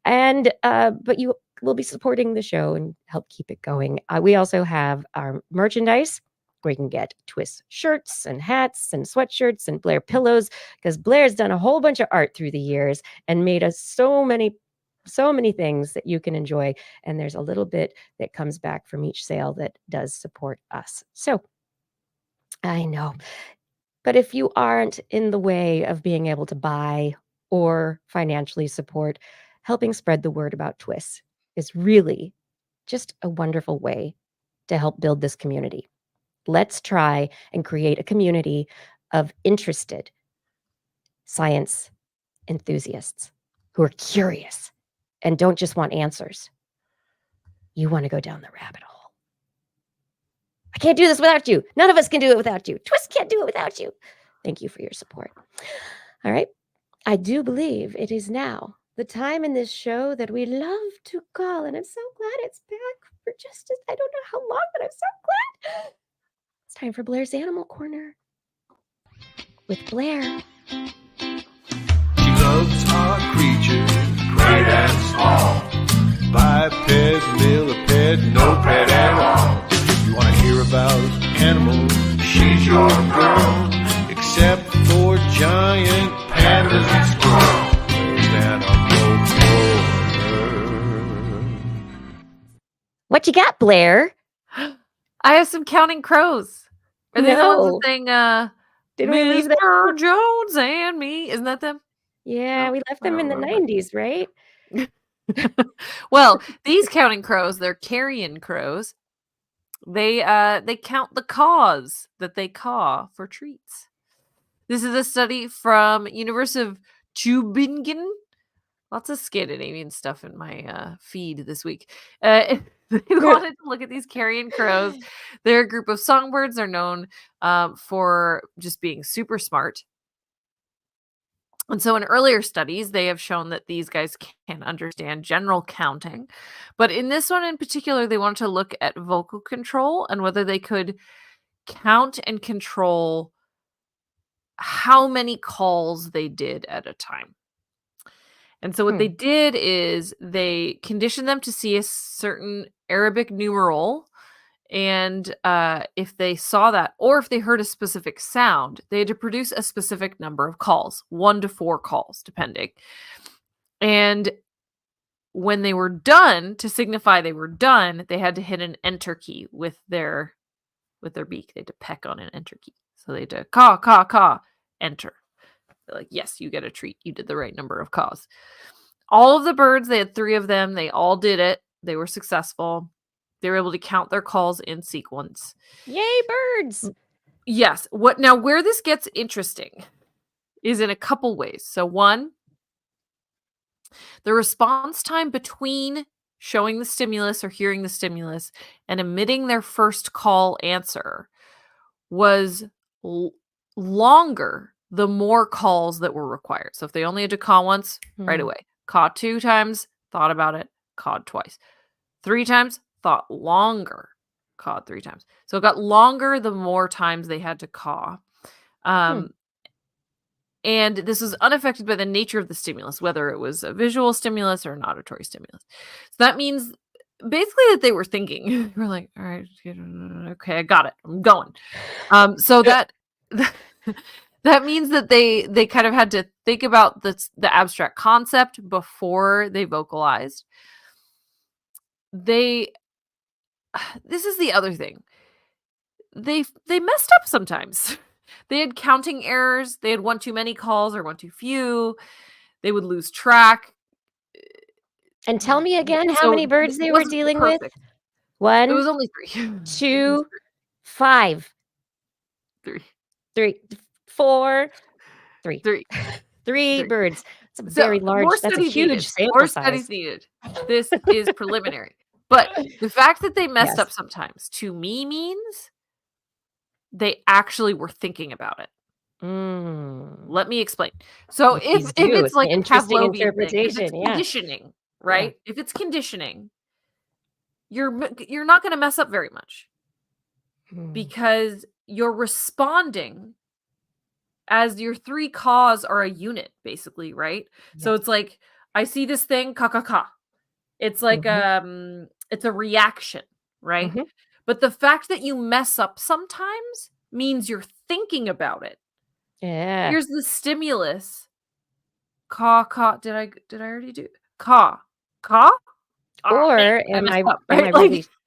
[SPEAKER 1] And but you will be supporting the show and help keep it going. We also have our merchandise where you can get TWIS shirts and hats and sweatshirts and Blair pillows, because Blair's done a whole bunch of art through the years and made us so many things that you can enjoy. And there's a little bit that comes back from each sale that does support us. So I know, but if you aren't in the way of being able to buy or financially support, helping spread the word about TWIS is really just a wonderful way to help build this community. Let's try and create a community of interested science enthusiasts who are curious and don't just want answers. You want to go down the rabbit hole. I can't do this without you. None of us can do it without you. TWIS can't do it without you. Thank you for your support. All right. I do believe it is now the time in this show that we love to call, and I'm so glad it's back for I don't know how long, but I'm so glad. It's time for Blair's Animal Corner with Blair.
[SPEAKER 3] She loves our creatures, great and small. Biped, millipede, no pet at all. If you want to hear about animals, she's your girl. Except for giant pandas and squirrels. There's Animal Corner.
[SPEAKER 1] What you got, Blair?
[SPEAKER 2] I have some Counting Crows. Are they the ones that sing
[SPEAKER 1] Did we leave that?
[SPEAKER 2] Mr. Jones and me? Isn't that them?
[SPEAKER 1] Yeah,
[SPEAKER 2] No,
[SPEAKER 1] we left
[SPEAKER 2] I
[SPEAKER 1] them
[SPEAKER 2] don't
[SPEAKER 1] in the
[SPEAKER 2] remember.
[SPEAKER 1] 90s, right?
[SPEAKER 2] Well, these Counting Crows, they're carrion crows. They count the caws that they caw for treats. This is a study from University of Tübingen. Lots of Scandinavian stuff in my feed this week. They wanted to look at these carrion crows. They're a group of songbirds. They're known for just being super smart. And so in earlier studies, they have shown that these guys can understand general counting. But in this one in particular, they wanted to look at vocal control and whether they could count and control how many calls they did at a time. And so what they did is they conditioned them to see a certain Arabic numeral. And if they saw that, or if they heard a specific sound, they had to produce a specific number of calls, 1 to 4 calls, depending. And when they were done, to signify they were done, they had to hit an enter key with their beak. They had to peck on an enter key. So they had to caw, caw, caw, enter. They're like, yes, you get a treat. You did the right number of caws. All of the birds, they had 3 of them. They all did it. They were successful. They were able to count their calls in sequence.
[SPEAKER 1] Yay, birds!
[SPEAKER 2] Yes. Where this gets interesting is in a couple ways. So one, the response time between showing the stimulus or hearing the stimulus and emitting their first call answer was longer the more calls that were required. So if they only had to caw once, right away. Caw 2 times, thought about it, cawed twice. 3 times, thought longer, cawed 3 times. So it got longer the more times they had to caw. And this was unaffected by the nature of the stimulus, whether it was a visual stimulus or an auditory stimulus. So that means basically that they were thinking. We're like, all right, okay, I got it. I'm going. So that means that they kind of had to think about the abstract concept before they vocalized. This is the other thing. They messed up sometimes. They had counting errors. They had one too many calls or one too few. They would lose track.
[SPEAKER 1] And tell me again how many birds they were dealing with. 1,
[SPEAKER 2] it was only 3.
[SPEAKER 1] 2, 5,
[SPEAKER 2] 3,
[SPEAKER 1] 4, 3.
[SPEAKER 2] 3.
[SPEAKER 1] 3 birds. It's a very large, that's a huge sample
[SPEAKER 2] More
[SPEAKER 1] size.
[SPEAKER 2] studies needed. This is preliminary. But the fact that they messed up sometimes, to me, means they actually were thinking about it. Let me explain. So if it's like
[SPEAKER 1] interesting
[SPEAKER 2] Pavlovian
[SPEAKER 1] interpretation,
[SPEAKER 2] thing, if it's conditioning, right? If it's conditioning, you're not going to mess up very much because you're responding as your 3 caws are a unit, basically, right? So it's like, I see this thing, ka ka ka. It's like it's a reaction, right? But the fact that you mess up sometimes means you're thinking about it.
[SPEAKER 1] Yeah.
[SPEAKER 2] Here's the stimulus. Caw, caw. Did I already do caw? Caw?
[SPEAKER 1] Or am I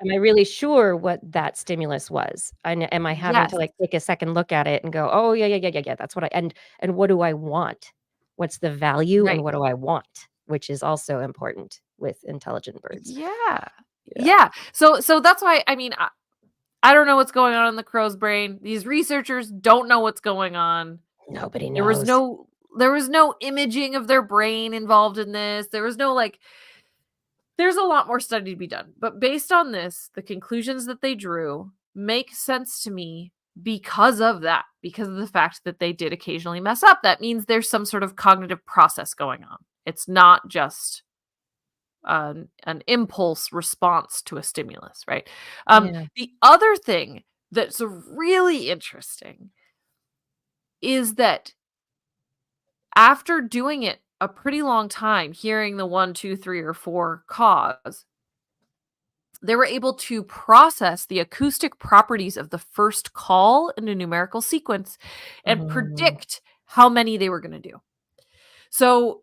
[SPEAKER 1] really sure what that stimulus was? And am I having to like take a second look at it and go, oh yeah, that's what and what do I want? What's the value and what do I want? Which is also important with intelligent birds.
[SPEAKER 2] Yeah. So that's why, I mean, I don't know what's going on in the crow's brain. These researchers don't know what's going on.
[SPEAKER 1] Nobody knows.
[SPEAKER 2] There was no imaging of their brain involved in this. There was no there's a lot more study to be done. But based on this, the conclusions that they drew make sense to me because of that, because of the fact that they did occasionally mess up. That means there's some sort of cognitive process going on. It's not just an impulse response to a stimulus, right? The other thing that's really interesting is that after doing it a pretty long time, hearing the 1, 2, 3, or 4 caws, they were able to process the acoustic properties of the first call in a numerical sequence and predict how many they were going to do. So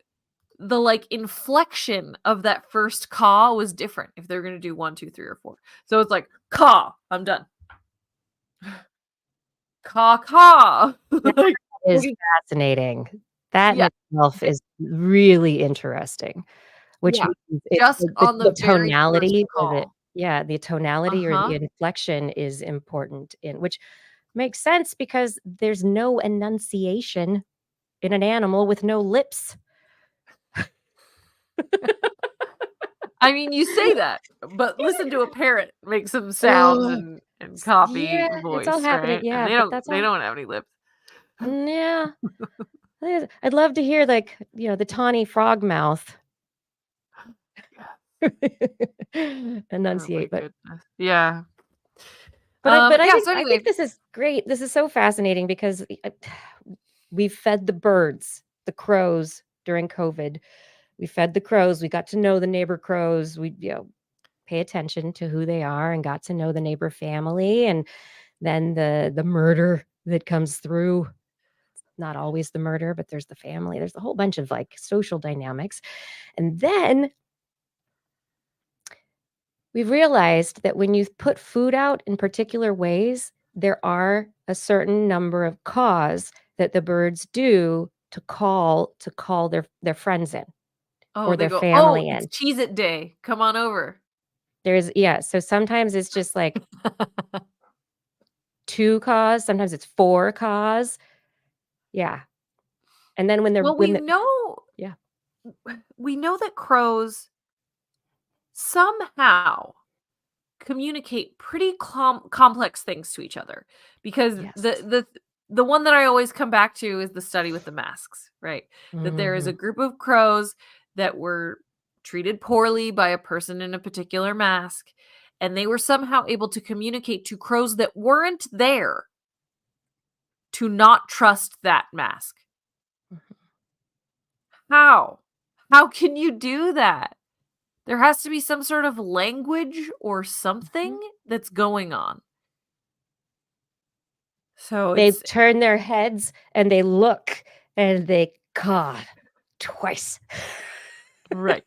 [SPEAKER 2] the inflection of that first caw was different if they're going to do 1, 2, 3, or 4. So it's like caw, I'm done. Caw, caw.
[SPEAKER 1] That is fascinating. That in itself is really interesting. Which means
[SPEAKER 2] just on the
[SPEAKER 1] tonality
[SPEAKER 2] of
[SPEAKER 1] it. Yeah, the tonality or the inflection is important which makes sense because there's no enunciation in an animal with no lips.
[SPEAKER 2] I mean, you say that, but listen to a parrot make some sounds and copy voice.
[SPEAKER 1] It's all happening.
[SPEAKER 2] Right?
[SPEAKER 1] Yeah,
[SPEAKER 2] and they don't have any lips.
[SPEAKER 1] Yeah. I'd love to hear the tawny frog mouth enunciate, but
[SPEAKER 2] yeah.
[SPEAKER 1] But I think this is great. This is so fascinating because we've fed the birds, the crows during COVID. we fed the crows. We got to know the neighbor crows. We, pay attention to who they are and got to know the neighbor family. And then the murder that comes through, not always the murder, but there's the family. There's a whole bunch of like social dynamics. And then we've realized that when you put food out in particular ways, there are a certain number of caws that the birds do to call their friends in
[SPEAKER 2] Oh,
[SPEAKER 1] or
[SPEAKER 2] they
[SPEAKER 1] their
[SPEAKER 2] go,
[SPEAKER 1] family in.
[SPEAKER 2] it's Cheez-It Day. Come on over.
[SPEAKER 1] So sometimes it's just like 2 caws, sometimes it's 4 caws. Yeah. And then when
[SPEAKER 2] Well, we
[SPEAKER 1] the
[SPEAKER 2] know
[SPEAKER 1] Yeah.
[SPEAKER 2] we know that crows somehow communicate pretty complex things to each other, because
[SPEAKER 1] Yes.
[SPEAKER 2] the one that I always come back to is the study with the masks, right? That there is a
[SPEAKER 1] Mhm.
[SPEAKER 2] group of crows that were treated poorly by a person in a particular mask, and they were somehow able to communicate to crows that weren't there to not trust that mask.
[SPEAKER 1] Mhm.
[SPEAKER 2] How can you do that? There has to be some sort of language or something that's going on. So
[SPEAKER 1] They
[SPEAKER 2] it's
[SPEAKER 1] turn their heads and they look and they caw twice.
[SPEAKER 2] right.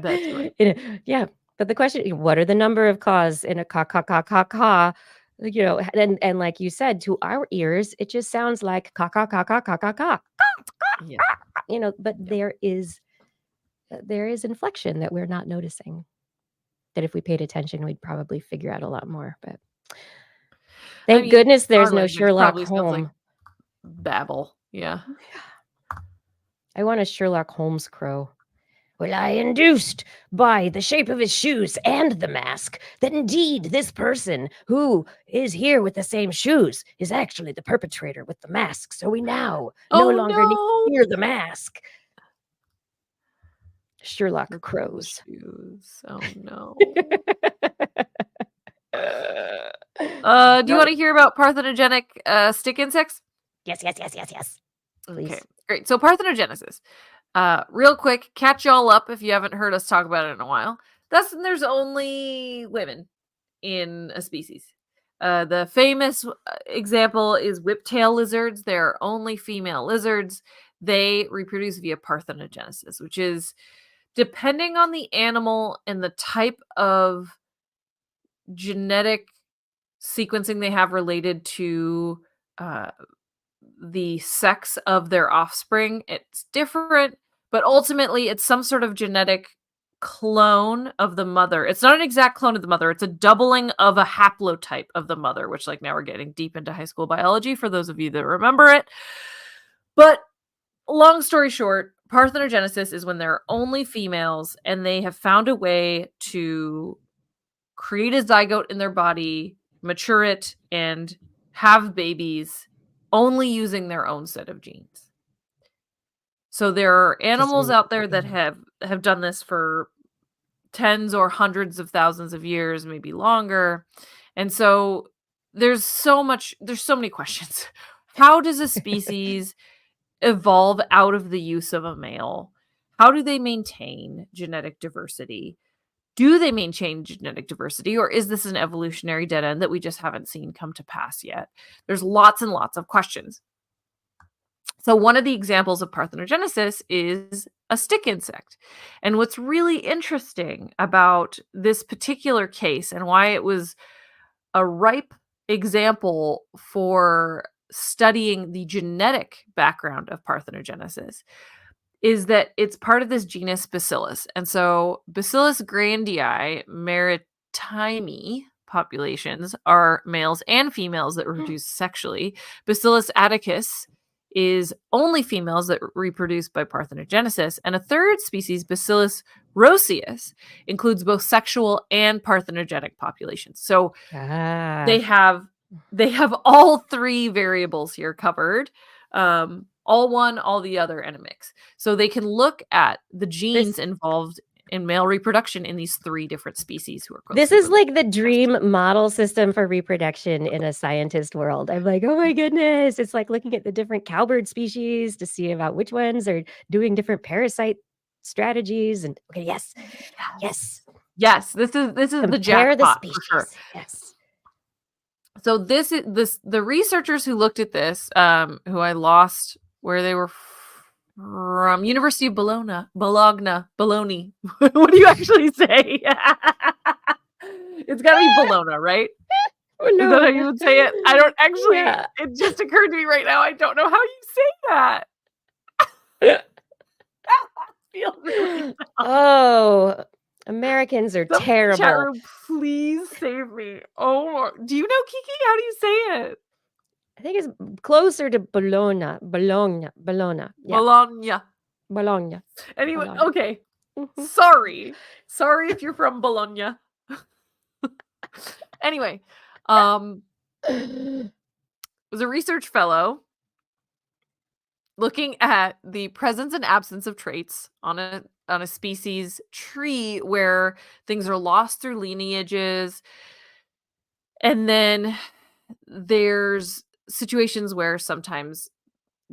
[SPEAKER 2] That's right.
[SPEAKER 1] Yeah, but the question, what are the number of caws in a caw, caw, caw, caw, caw? And like you said, to our ears, it just sounds like caw, caw, caw, caw, caw, caw, caw.
[SPEAKER 2] Yeah.
[SPEAKER 1] But
[SPEAKER 2] Yep.
[SPEAKER 1] there is inflection that we're not noticing. That if we paid attention, we'd probably figure out a lot more. But
[SPEAKER 2] I
[SPEAKER 1] thank
[SPEAKER 2] mean,
[SPEAKER 1] goodness there's
[SPEAKER 2] our
[SPEAKER 1] no
[SPEAKER 2] language
[SPEAKER 1] Sherlock
[SPEAKER 2] probably sounds like
[SPEAKER 1] Holmes.
[SPEAKER 2] babble. Yeah.
[SPEAKER 1] I want a Sherlock Holmes crow. Well, I induced by the shape of his shoes and the mask that indeed this person who is here with the same shoes is actually the perpetrator with the mask. So we now no
[SPEAKER 2] Oh
[SPEAKER 1] longer need
[SPEAKER 2] no.
[SPEAKER 1] to fear the mask. Sherlock
[SPEAKER 2] Look at the
[SPEAKER 1] crows.
[SPEAKER 2] shoes. Oh no.
[SPEAKER 1] Uh,
[SPEAKER 2] Do you want to hear about parthenogenic stick insects?
[SPEAKER 1] Yes. Please.
[SPEAKER 2] Okay, great. So parthenogenesis. Real quick, catch y'all up if you haven't heard us talk about it in a while. That's when there's only women in a species. The famous example is whiptail lizards. They're only female lizards. They reproduce via parthenogenesis, which is depending on the animal and the type of genetic sequencing they have related to the sex of their offspring. It's different, but ultimately it's some sort of genetic clone of the mother. It's not an exact clone of the mother. It's a doubling of a haplotype of the mother, which like now we're getting deep into high school biology for those of you that remember it. But long story short, parthenogenesis is when there are only females and they have found a way to create a zygote in their body, mature it, and have babies only using their own set of genes. So there are animals
[SPEAKER 1] really
[SPEAKER 2] out there that have done this for tens or hundreds of thousands of years, maybe longer. And so there's so many questions. How does a species evolve out of the use of a male? How do they maintain genetic diversity? Do they maintain genetic diversity, or is this an evolutionary dead end that we just haven't seen come to pass yet? There's lots and lots of questions. So one of the examples of parthenogenesis is a stick insect. And what's really interesting about this particular case and why it was a ripe example for studying the genetic background of parthenogenesis is that it's part of this genus Bacillus. And so Bacillus grandii maritimi populations are males and females that reproduce sexually. Bacillus atticus is only females that reproduce by parthenogenesis. And a third species, Bacillus roseus, includes both sexual and parthenogenic populations. So they have all three variables here covered. All one, all the other, and a mix. So they can look at the genes involved in male reproduction in these three different species who are closely
[SPEAKER 1] This is
[SPEAKER 2] related.
[SPEAKER 1] like the dream model system for reproduction in a scientist world. I'm like, oh my goodness. It's like looking at the different cowbird species to see about which ones are doing different parasite strategies and okay, yes.
[SPEAKER 2] Yes. This is the
[SPEAKER 1] Compare
[SPEAKER 2] jackpot
[SPEAKER 1] the
[SPEAKER 2] for sure.
[SPEAKER 1] species. Yes.
[SPEAKER 2] So the researchers who looked at this, who I lost where they were from, University of Bologna. What do you actually say? It's got to be Bologna, right?
[SPEAKER 1] Oh,
[SPEAKER 2] Is that how
[SPEAKER 1] no.
[SPEAKER 2] you would say it? I don't actually.
[SPEAKER 1] Yeah.
[SPEAKER 2] It just occurred to me right now. I don't know how you say that. Feels really dumb.
[SPEAKER 1] Oh, Americans are
[SPEAKER 2] Someone in the chat
[SPEAKER 1] terrible.
[SPEAKER 2] room, please save me. Oh, do you know, Kiki? How do you say it?
[SPEAKER 1] I think it's closer to Bologna. Yeah.
[SPEAKER 2] Bologna.
[SPEAKER 1] Bologna.
[SPEAKER 2] Anyway,
[SPEAKER 1] Bologna.
[SPEAKER 2] okay.
[SPEAKER 1] Mhm.
[SPEAKER 2] Sorry if you're from Bologna. Anyway, was a research fellow looking at the presence and absence of traits on a species tree where things are lost through lineages, and then there's situations where sometimes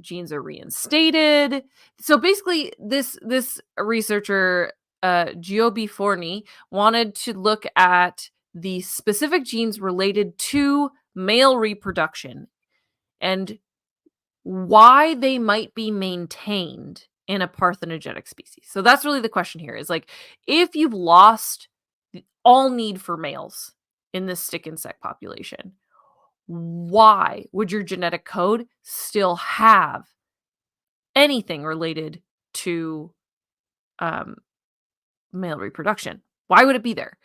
[SPEAKER 2] genes are reinstated. So basically, this researcher, Giobi Forni, wanted to look at the specific genes related to male reproduction and why they might be maintained in a parthenogenic species. So that's really the question here, is like, if you've lost all need for males in this stick insect population, why would your genetic code still have anything related to male reproduction? Why would it be there?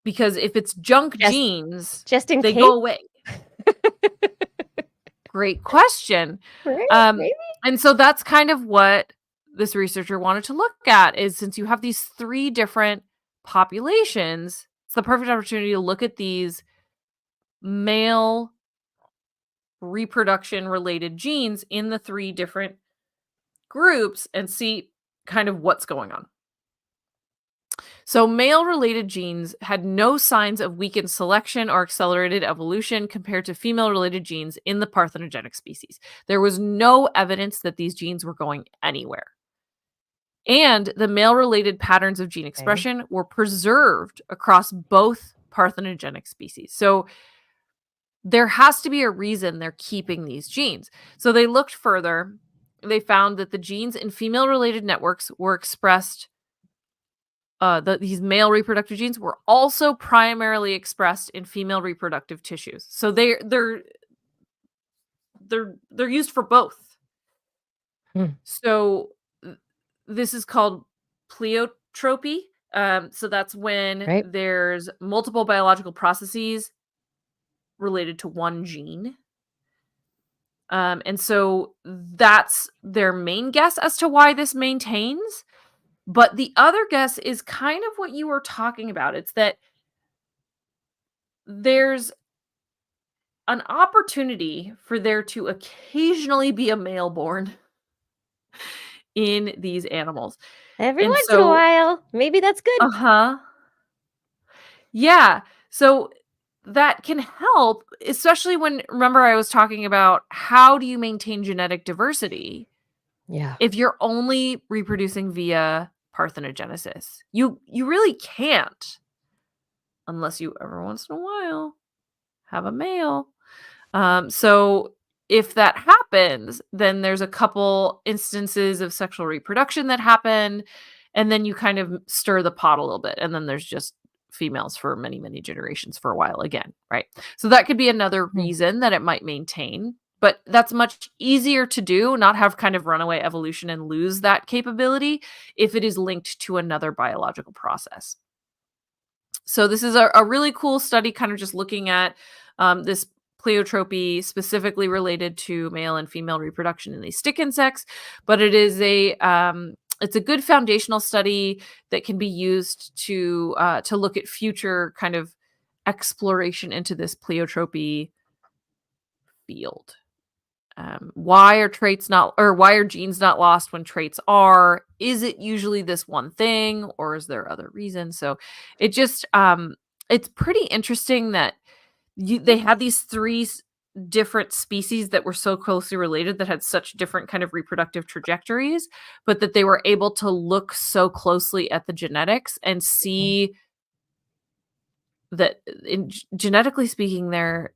[SPEAKER 2] Because if it's junk genes,
[SPEAKER 1] Just in
[SPEAKER 2] they
[SPEAKER 1] case.
[SPEAKER 2] go away. Great question.
[SPEAKER 1] Right? Maybe?
[SPEAKER 2] And so that's kind of what this researcher wanted to look at, is since you have these 3 different populations, it's the perfect opportunity to look at these male reproduction related genes in the 3 different groups and see kind of what's going on. So male-related genes had no signs of weakened selection or accelerated evolution compared to female-related genes in the parthenogenic species. There was no evidence that these genes were going anywhere. And the male-related patterns of gene expression were preserved across both parthenogenic species. So there has to be a reason they're keeping these genes. So they looked further. They found that the genes in female-related networks were expressed. These male reproductive genes were also primarily expressed in female reproductive tissues. So they're used for both. So this is called pleiotropy. So that's when there's multiple biological processes related to one gene. And so that's their main guess as to why this maintains. But the other guess is kind of what you were talking about. It's that there's an opportunity for there to occasionally be a male born in these animals.
[SPEAKER 1] Every once in a while. Maybe that's good.
[SPEAKER 2] Yeah. So that can help, especially when, remember, I was talking about how do you maintain genetic diversity?
[SPEAKER 1] Yeah.
[SPEAKER 2] If you're only reproducing via parthenogenesis, you really can't, unless you every once in a while have a male. So if that happens, then there's a couple instances of sexual reproduction that happen, and then you kind of stir the pot a little bit, and then there's just females for many, many generations for a while again, right? So that could be another reason that it might maintain. But that's much easier to do, not have kind of runaway evolution and lose that capability if it is linked to another biological process. So this is a really cool study, kind of just looking at this pleiotropy specifically related to male and female reproduction in these stick insects. But it is it's a good foundational study that can be used to look at future kind of exploration into this pleiotropy field. Why are genes not lost when traits are? Is it usually this one thing, or is there other reasons? So it just it's pretty interesting that they had these 3 different species that were so closely related that had such different kind of reproductive trajectories, but that they were able to look so closely at the genetics and see that genetically speaking, their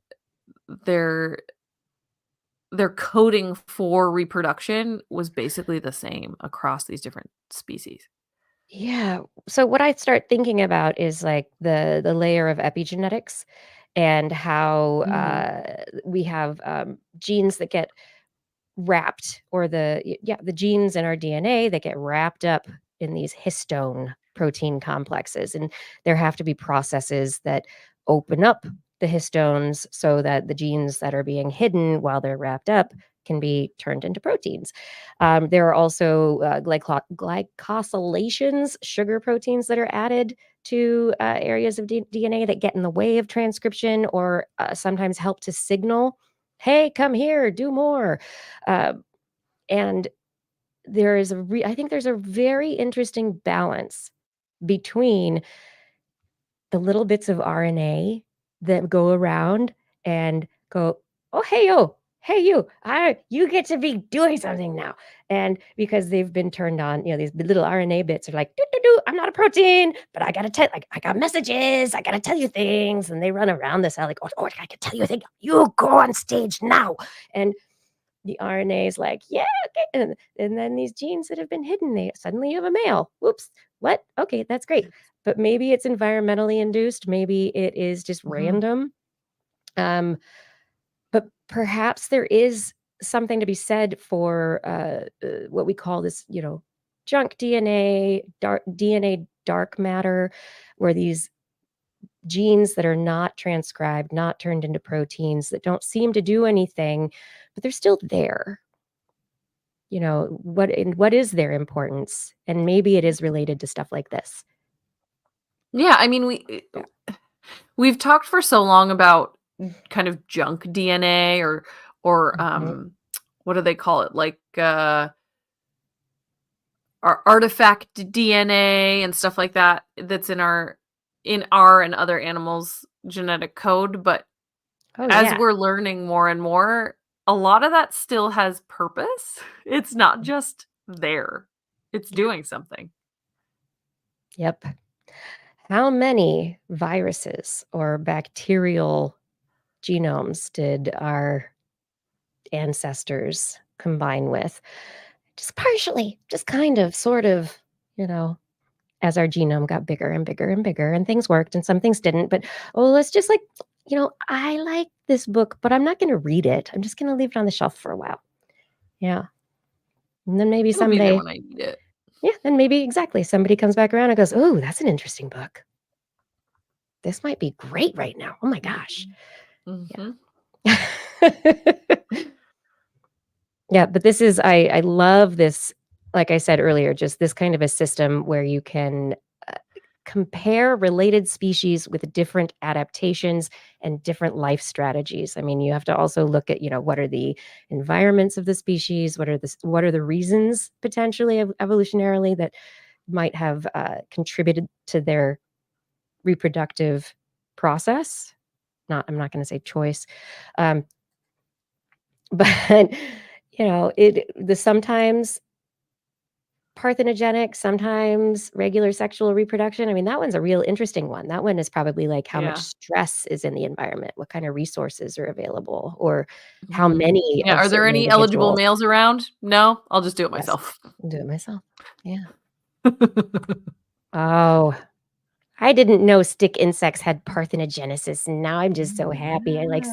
[SPEAKER 2] coding for reproduction was basically the same across these different species.
[SPEAKER 1] Yeah. So what I start thinking about is like the layer of epigenetics and how we have genes that get wrapped, or the genes in our DNA that get wrapped up in these histone protein complexes, and there have to be processes that open up the histones so that the genes that are being hidden while they're wrapped up can be turned into proteins. There are also glycosylations, sugar proteins that are added to areas of DNA that get in the way of transcription, or sometimes help to signal, hey, come here, do more. Uh, and there is I think there's a very interesting balance between the little bits of RNA that go around and go, oh, hey, you get to be doing something now. And because they've been turned on, these little RNA bits are like, doo, doo, doo, I'm not a protein, but I gotta tell, like, I got messages, I gotta tell you things. And they run around the cell like, oh, I can tell you a thing. You go on stage now. And the RNA is like, yeah, okay. And then these genes that have been hidden, they suddenly you have a male. Whoops. What? Okay, that's great. But maybe it's environmentally induced. Maybe it is just random. But perhaps there is something to be said for what we call this, junk DNA, dark matter, where these genes that are not transcribed, not turned into proteins, that don't seem to do anything, but they're still there. What is their importance? And maybe it is related to stuff like this.
[SPEAKER 2] Yeah, I mean, we've talked for so long about kind of junk DNA or what do they call it? Like our artifact DNA and stuff like that, that's in our and other animals' genetic code. But as we're learning more and more, a lot of that still has purpose. It's not just there. It's doing something.
[SPEAKER 1] Yep. How many viruses or bacterial genomes did our ancestors combine with? Just partially, just kind of, sort of, as our genome got bigger and bigger and bigger, and things worked and some things didn't. But let's just I like this book, but I'm not going to read it. I'm just going to leave it on the shelf for a while. Yeah. And then maybe
[SPEAKER 2] It'll be there
[SPEAKER 1] someday,
[SPEAKER 2] when I need it.
[SPEAKER 1] yeah, then maybe exactly somebody comes back around and goes, oh, that's an interesting book. This might be great right now. Oh my gosh.
[SPEAKER 2] Mm-hmm.
[SPEAKER 1] Yeah. Yeah, but this is, I love this, like I said earlier, just this kind of a system where you can compare related species with different adaptations and different life strategies. I mean, you have to also look at, what are the environments of the species? What are the reasons potentially evolutionarily that might have contributed to their reproductive process? I'm not going to say choice. But sometimes parthenogenetic, sometimes regular sexual reproduction. I mean, that one's a real interesting one. That one is probably like how much stress is in the environment, what kind of resources are available, or how many
[SPEAKER 2] Yeah,
[SPEAKER 1] of
[SPEAKER 2] are there
[SPEAKER 1] certain
[SPEAKER 2] any eligible
[SPEAKER 1] individuals.
[SPEAKER 2] males around? No, I'll just do it
[SPEAKER 1] Yes,
[SPEAKER 2] myself.
[SPEAKER 1] I'll do it myself. Yeah. Oh, I didn't know stick insects had parthenogenesis, and now I'm just so happy. I like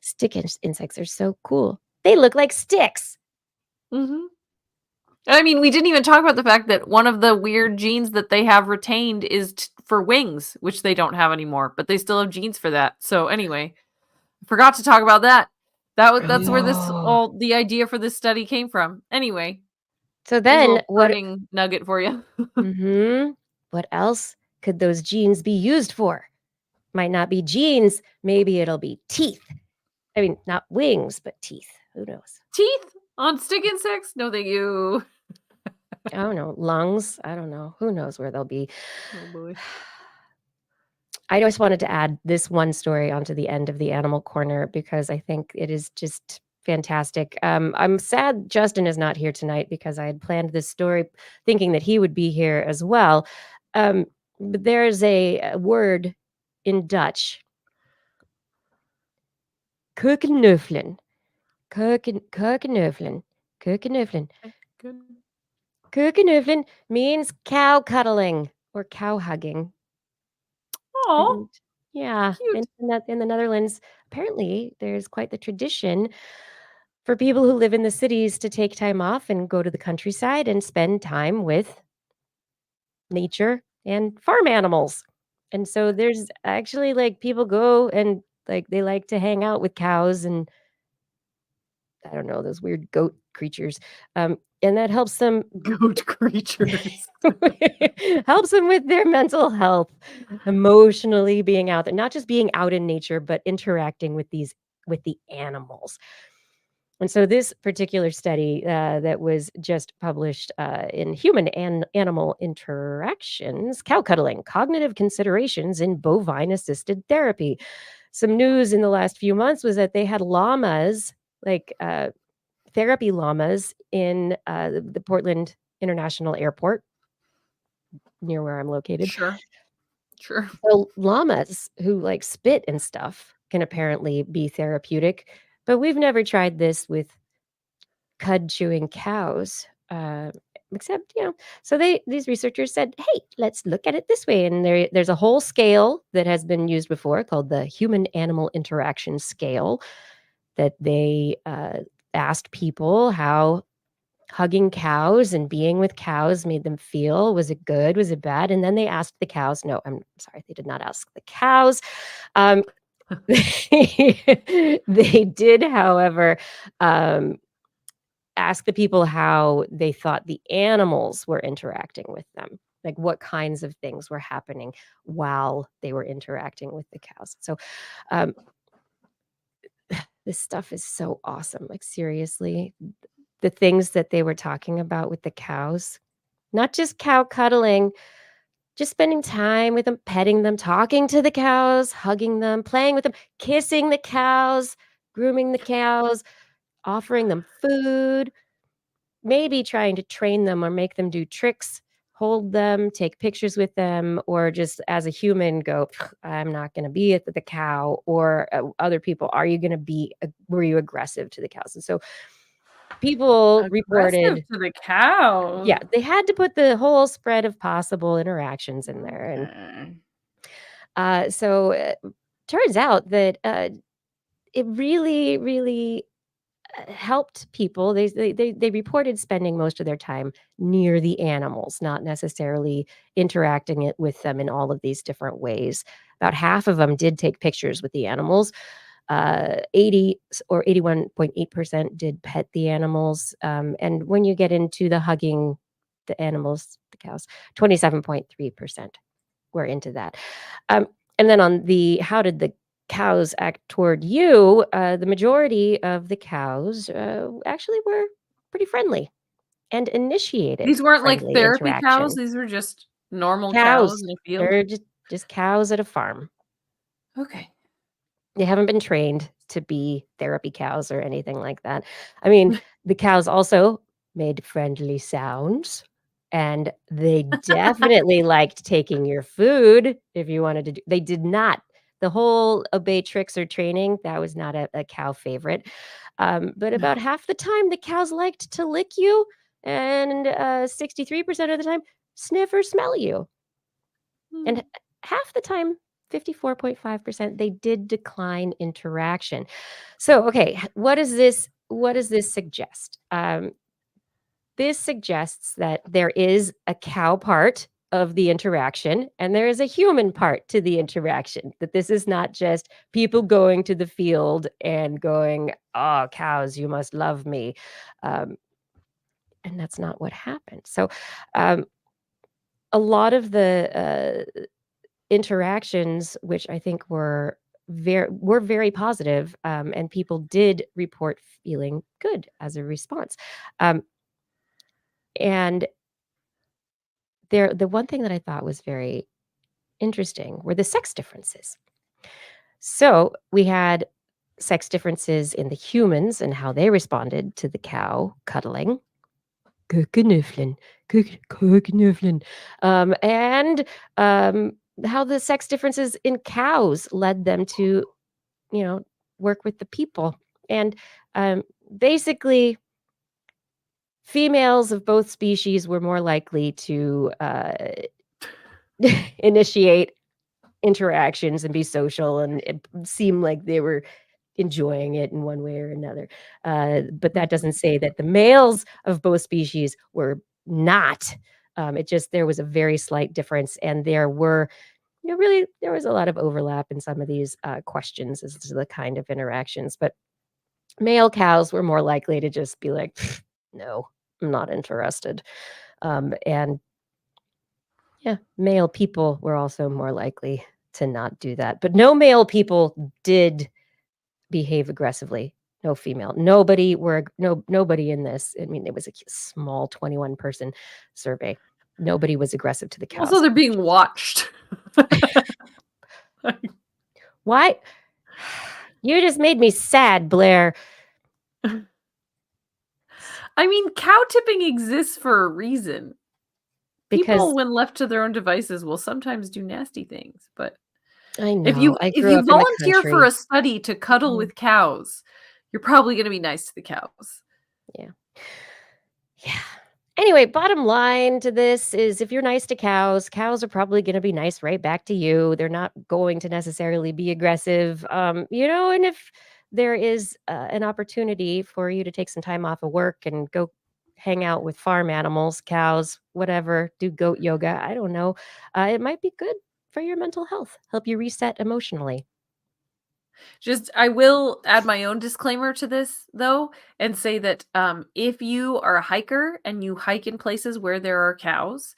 [SPEAKER 1] stick insects are so cool. They look like sticks.
[SPEAKER 2] Mm-hmm. I mean, we didn't even talk about the fact that one of the weird genes that they have retained is for wings, which they don't have anymore, but they still have genes for that. So anyway, forgot to talk about that. That's where the idea for this study came from. Anyway,
[SPEAKER 1] So
[SPEAKER 2] there's a
[SPEAKER 1] then
[SPEAKER 2] little learning nugget for you.
[SPEAKER 1] What else could those genes be used for? Might not be genes, maybe it'll be teeth. I mean, not wings, but teeth. Who knows?
[SPEAKER 2] Teeth on stick insects? No, thank you.
[SPEAKER 1] I don't know. Lungs? I don't know. Who knows where they'll be?
[SPEAKER 2] Oh boy.
[SPEAKER 1] I just wanted to add this one story onto the end of the animal corner because I think it is just fantastic. I'm sad Justin is not here tonight because I had planned this story thinking that he would be here as well. But there's a word in Dutch, keukenneuvelen. Keukenneuvelen. Keukenneuvelen.
[SPEAKER 2] Good.
[SPEAKER 1] Keukenneuvelen means cow cuddling or cow hugging.
[SPEAKER 2] Oh,
[SPEAKER 1] And yeah,
[SPEAKER 2] cute.
[SPEAKER 1] in the Netherlands, apparently there's quite the tradition for people who live in the cities to take time off and go to the countryside and spend time with nature and farm animals. And so there's actually like people go and like they like to hang out with cows and I don't know, those weird goat creatures. And that helps them
[SPEAKER 2] Goat creatures.
[SPEAKER 1] helps them with their mental health, emotionally being out there, not just being out in nature, but interacting with the animals. And so this particular study that was just published in Human and Animal Interactions, Cow Cuddling, Cognitive Considerations in Bovine-Assisted Therapy. Some news in the last few months was that they had llamas, like therapy llamas in the Portland International Airport, near where I'm located.
[SPEAKER 2] Sure.
[SPEAKER 1] So llamas who like spit and stuff can apparently be therapeutic, but we've never tried this with cud chewing cows. Except, so these researchers said, "Hey, let's look at it this way." And there's a whole scale that has been used before called the Human Animal Interaction Scale that they asked people how hugging cows and being with cows made them feel. Was it good? Was it bad? And then they asked the cows. No, I'm sorry, they did not ask the cows. They did, however, ask the people how they thought the animals were interacting with them, like what kinds of things were happening while they were interacting with the cows. So, this stuff is so awesome. Like, seriously, the things that they were talking about with the cows, not just cow cuddling, just spending time with them, petting them, talking to the cows, hugging them, playing with them, kissing the cows, grooming the cows, offering them food, maybe trying to train them or make them do tricks, hold them, take pictures with them, or just as a human go, I'm not going to be at the cow, or other people, are you going to be, were you aggressive to the cows? And so people
[SPEAKER 2] Aggressive
[SPEAKER 1] reported,
[SPEAKER 2] to the cows.
[SPEAKER 1] yeah, they had to put the whole spread of possible interactions in there. And so turns out that it really, really helped people. They reported spending most of their time near the animals, not necessarily interacting it with them in all of these different ways. About half of them did take pictures with the animals. 80 or 81.8% did pet the animals. And when you get into the hugging the animals, the cows, 27.3% were into that. And then on the how did the cows act toward you, the majority of the cows actually were pretty friendly and initiated
[SPEAKER 2] These weren't like
[SPEAKER 1] friendly
[SPEAKER 2] therapy cows.
[SPEAKER 1] interaction.
[SPEAKER 2] These were just normal cows
[SPEAKER 1] Cows,
[SPEAKER 2] in a field.
[SPEAKER 1] they're just cows at a farm.
[SPEAKER 2] Okay.
[SPEAKER 1] They haven't been trained to be therapy cows or anything like that. I mean, the cows also made friendly sounds, and they definitely liked taking your food if you wanted to do they did not. The whole obey tricks or training, that was not a cow favorite. But about half the time, the cows liked to lick you, and 63% of the time, sniff or smell you. And half the time, 54.5%, they did decline interaction. So, okay, what does this suggest? This suggests that there is a cow part of the interaction and there is a human part to the interaction. That this is not just people going to the field and going, "Oh, cows, you must love me." Um, and that's not what happened. So, um, a lot of the interactions, which I think were very positive, and people did report feeling good as a response. Um, and the one thing that I thought was very interesting were the sex differences. So we had sex differences in the humans and how they responded to the cow cuddling. Knufflen, knufflen. And how the sex differences in cows led them to, work with the people. And basically, females of both species were more likely to initiate interactions and be social, and it seemed like they were enjoying it in one way or another. But that doesn't say that the males of both species were not. It just, there was a very slight difference, and there were, really, there was a lot of overlap in some of these questions as to the kind of interactions. But male cows were more likely to just be like, no, I'm not interested. And yeah, male people were also more likely to not do that. But no male people did behave aggressively. No female. Nobody in this. I mean, it was a small 21 person survey. Nobody was aggressive to the cows.
[SPEAKER 2] Also, they're being watched.
[SPEAKER 1] Why? You just made me sad, Blair.
[SPEAKER 2] I mean, cow tipping exists for a reason.
[SPEAKER 1] Because
[SPEAKER 2] people, when left to their own devices, will sometimes do nasty things. But
[SPEAKER 1] I know.
[SPEAKER 2] if you volunteer for
[SPEAKER 1] country.
[SPEAKER 2] a study to cuddle with cows, you're probably going to be nice to the cows.
[SPEAKER 1] Yeah. Anyway, bottom line to this is, if you're nice to cows are probably going to be nice right back to you. They're not going to necessarily be aggressive. And if there is an opportunity for you to take some time off of work and go hang out with farm animals, cows, whatever, do goat yoga, I don't know, it might be good for your mental health, help you reset emotionally.
[SPEAKER 2] I will add my own disclaimer to this, though, and say that if you are a hiker and you hike in places where there are cows,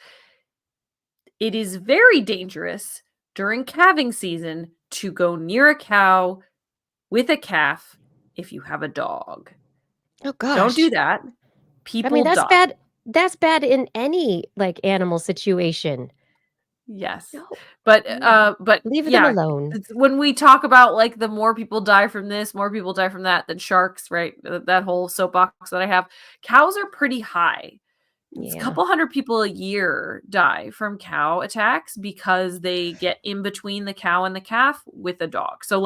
[SPEAKER 2] it is very dangerous during calving season to go near a cow with a calf if you have a dog.
[SPEAKER 1] Oh, gosh.
[SPEAKER 2] Don't do that. People
[SPEAKER 1] that's
[SPEAKER 2] die.
[SPEAKER 1] bad. That's bad in any animal situation.
[SPEAKER 2] Yes.
[SPEAKER 1] No.
[SPEAKER 2] But
[SPEAKER 1] leave them alone.
[SPEAKER 2] When we talk about the more people die from this, more people die from that than sharks, right? That whole soapbox that I have. Cows are pretty high. A couple hundred people a year die from cow attacks because they get in between the cow and the calf with a dog. So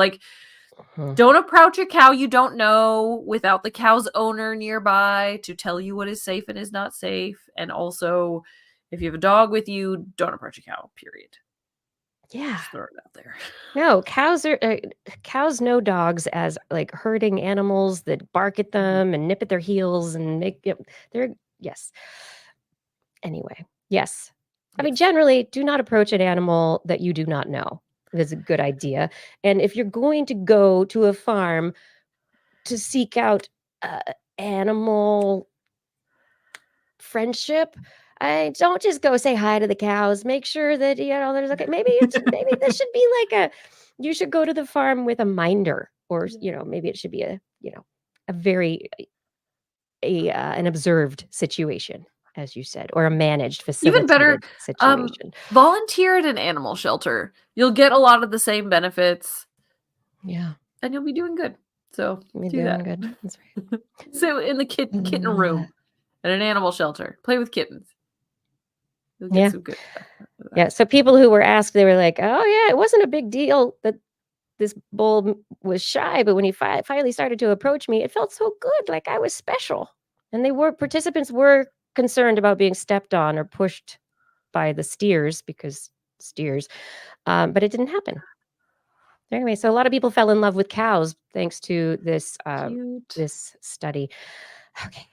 [SPEAKER 2] don't approach a cow you don't know without the cow's owner nearby to tell you what is safe and is not safe. And also, if you have a dog with you, don't approach a cow, period.
[SPEAKER 1] Yeah.
[SPEAKER 2] Just throw it out there.
[SPEAKER 1] No, cows know dogs as herding animals that bark at them and nip at their heels and yes. Anyway, yes. I mean, generally, do not approach an animal that you do not know. That's a good idea. And if you're going to go to a farm to seek out animal friendship, I don't just go say hi to the cows. Make sure that there's okay. Maybe this should be you should go to the farm with a minder, or maybe it should be a very an observed situation, as you said, or a managed, facilitated
[SPEAKER 2] Even better,
[SPEAKER 1] situation.
[SPEAKER 2] Volunteer at an animal shelter. You'll get a lot of the same benefits.
[SPEAKER 1] Yeah,
[SPEAKER 2] and you'll be doing good. So do that.
[SPEAKER 1] Good. That's right.
[SPEAKER 2] So in the kitten room at an animal shelter, play with kittens. You'll get some good stuff.
[SPEAKER 1] Yeah. So people who were asked, they were like, "Oh yeah, it wasn't a big deal that this bull was shy, but when he finally started to approach me, it felt so good, like I was special." And participants were concerned about being stepped on or pushed by the steers, but it didn't happen. Anyway, so a lot of people fell in love with cows thanks to this this study. Okay,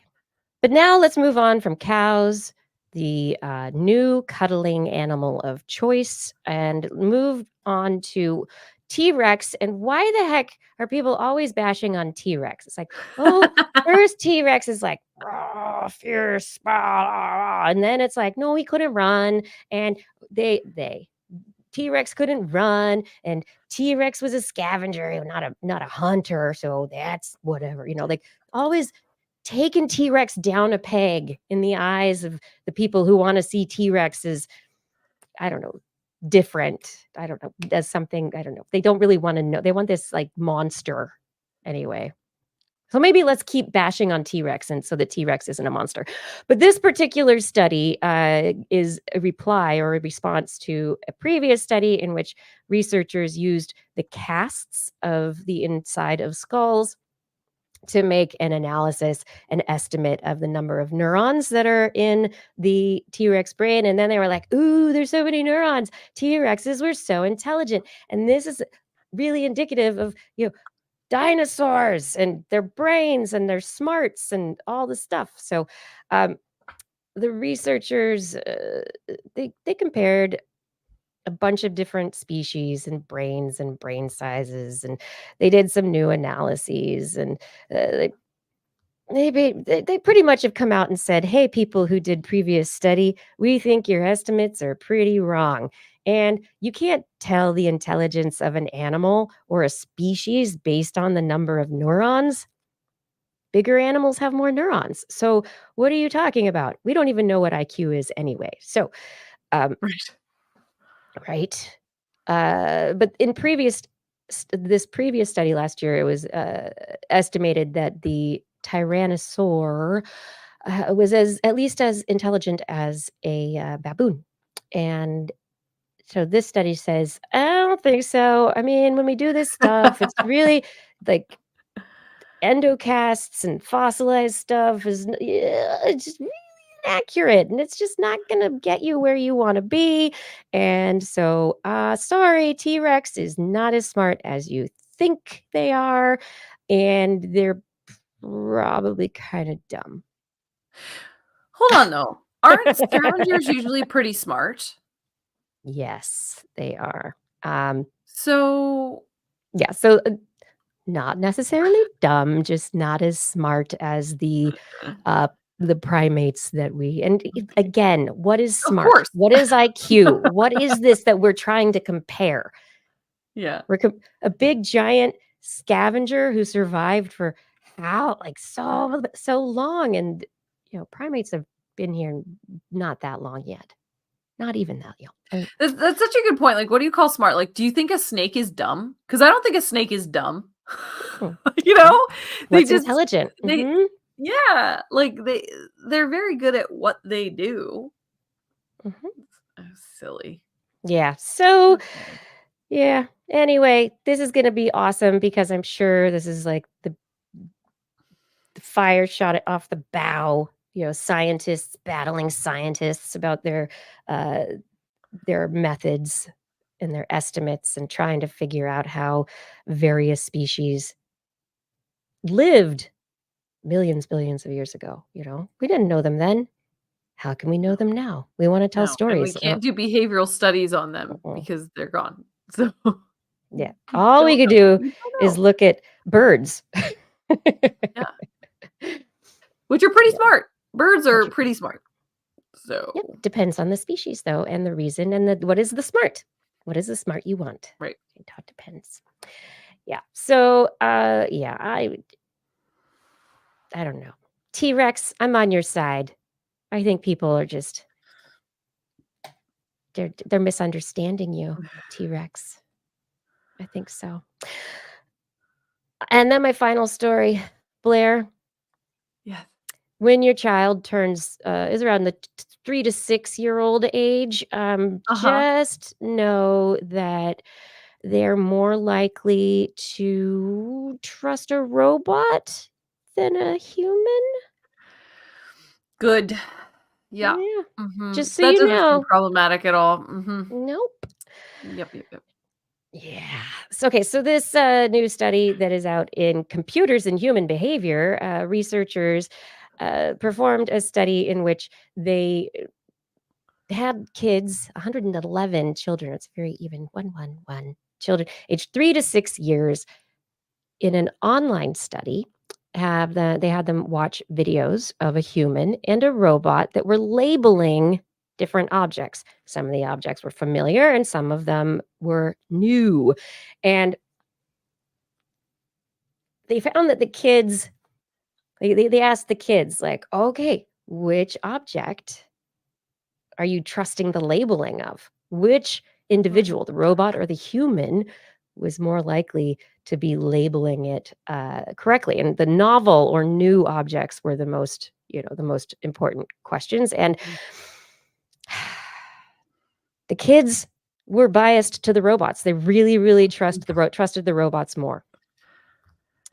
[SPEAKER 1] but now let's move on from cows, the new cuddling animal of choice, and move on to T-Rex. And why the heck are people always bashing on T-Rex? It's like, oh, first T-Rex is like, oh, fierce, and then it's like, no, he couldn't run, and T-Rex couldn't run, and T-Rex was a scavenger, not a hunter, so that's whatever, always taking T-Rex down a peg in the eyes of the people who want to see T-Rex as, I don't know, different. I don't know, does something, I don't know. They don't really want to know. They want this like monster anyway. So maybe let's keep bashing on T-Rex and so that T-Rex isn't a monster. But this particular study is a reply or a response to a previous study in which researchers used the casts of the inside of skulls to make an analysis, an estimate of the number of neurons that are in the T-Rex brain. And then they were like, ooh, there's so many neurons. T-Rexes were so intelligent. And this is really indicative of, dinosaurs and their brains and their smarts and all the stuff. So the researchers, they compared a bunch of different species and brains and brain sizes, and they did some new analyses, and they pretty much have come out and said, hey, people who did previous study, we think your estimates are pretty wrong. And you can't tell the intelligence of an animal or a species based on the number of neurons. Bigger animals have more neurons. So what are you talking about? We don't even know what IQ is anyway. So,
[SPEAKER 2] Right.
[SPEAKER 1] right. But in this previous study last year, it was estimated that the Tyrannosaur was at least as intelligent as a baboon. And so this study says, I don't think so. I mean, when we do this stuff, it's really like endocasts and fossilized stuff it's just really inaccurate, and it's just not going to get you where you want to be. And so, sorry, T-Rex is not as smart as you think they are, and they're probably kind of dumb.
[SPEAKER 2] Hold on, though. Aren't scavengers usually pretty smart?
[SPEAKER 1] Yes, they are.
[SPEAKER 2] So
[SPEAKER 1] Yeah, so not necessarily dumb, just not as smart as the primates that we and again, what is
[SPEAKER 2] Of
[SPEAKER 1] smart?
[SPEAKER 2] course.
[SPEAKER 1] What is IQ? What is this that we're trying to compare?
[SPEAKER 2] Yeah.
[SPEAKER 1] We're a big giant scavenger who survived for so long, and primates have been here not that long yet. Not even that young.
[SPEAKER 2] That's such a good point. Like, what do you call smart? Like, do you think a snake is dumb? Because I don't think a snake is dumb. You know, they
[SPEAKER 1] What's intelligent?
[SPEAKER 2] they yeah, like they're very good at what they do. Oh, silly.
[SPEAKER 1] Yeah. So
[SPEAKER 2] Okay.
[SPEAKER 1] yeah. Anyway, this is gonna be awesome because I'm sure this is like the fire shot it off the bow. Scientists battling scientists about their methods and their estimates and trying to figure out how various species lived billions of years ago. We didn't know them then. How can we know them now? We want to tell
[SPEAKER 2] No, and we
[SPEAKER 1] stories.
[SPEAKER 2] can't do behavioral studies on them because they're gone. So
[SPEAKER 1] Yeah. All we could do
[SPEAKER 2] We don't
[SPEAKER 1] is
[SPEAKER 2] know.
[SPEAKER 1] look at birds.
[SPEAKER 2] Yeah. Which are pretty smart. Birds are
[SPEAKER 1] Which are
[SPEAKER 2] pretty smart. So
[SPEAKER 1] Yep. Depends on the species, though, and the reason, and what is the smart? What is the smart you want?
[SPEAKER 2] right.
[SPEAKER 1] It all depends. Yeah. So, yeah, I don't know. T-Rex, I'm on your side. I think people are just they're misunderstanding you, T-Rex. I think so. And then my final story, Blair.
[SPEAKER 2] Yes.
[SPEAKER 1] When your child turns is around the 3 to 6-year-old age, just know that they're more likely to trust a robot than a human.
[SPEAKER 2] Good. Yeah.
[SPEAKER 1] Yeah,
[SPEAKER 2] Mhm.
[SPEAKER 1] just so
[SPEAKER 2] That
[SPEAKER 1] you
[SPEAKER 2] doesn't seem
[SPEAKER 1] know.
[SPEAKER 2] problematic at all. Mhm.
[SPEAKER 1] Nope.
[SPEAKER 2] Yep.
[SPEAKER 1] Yeah. So this new study that is out in Computers and Human Behavior, researchers performed a study in which they had kids, 111 children. It's very even, 111 children, aged 3 to 6 years, in an online study. They had them watch videos of a human and a robot that were labeling different objects. Some of the objects were familiar and some of them were new. And they found that the kids, they asked the kids, like, okay, which object are you trusting the labeling of? Which individual, the robot or the human, was more likely to be labeling it correctly. And the novel or new objects were the most important questions. And the kids were biased to the robots. They really, really trusted the robots more.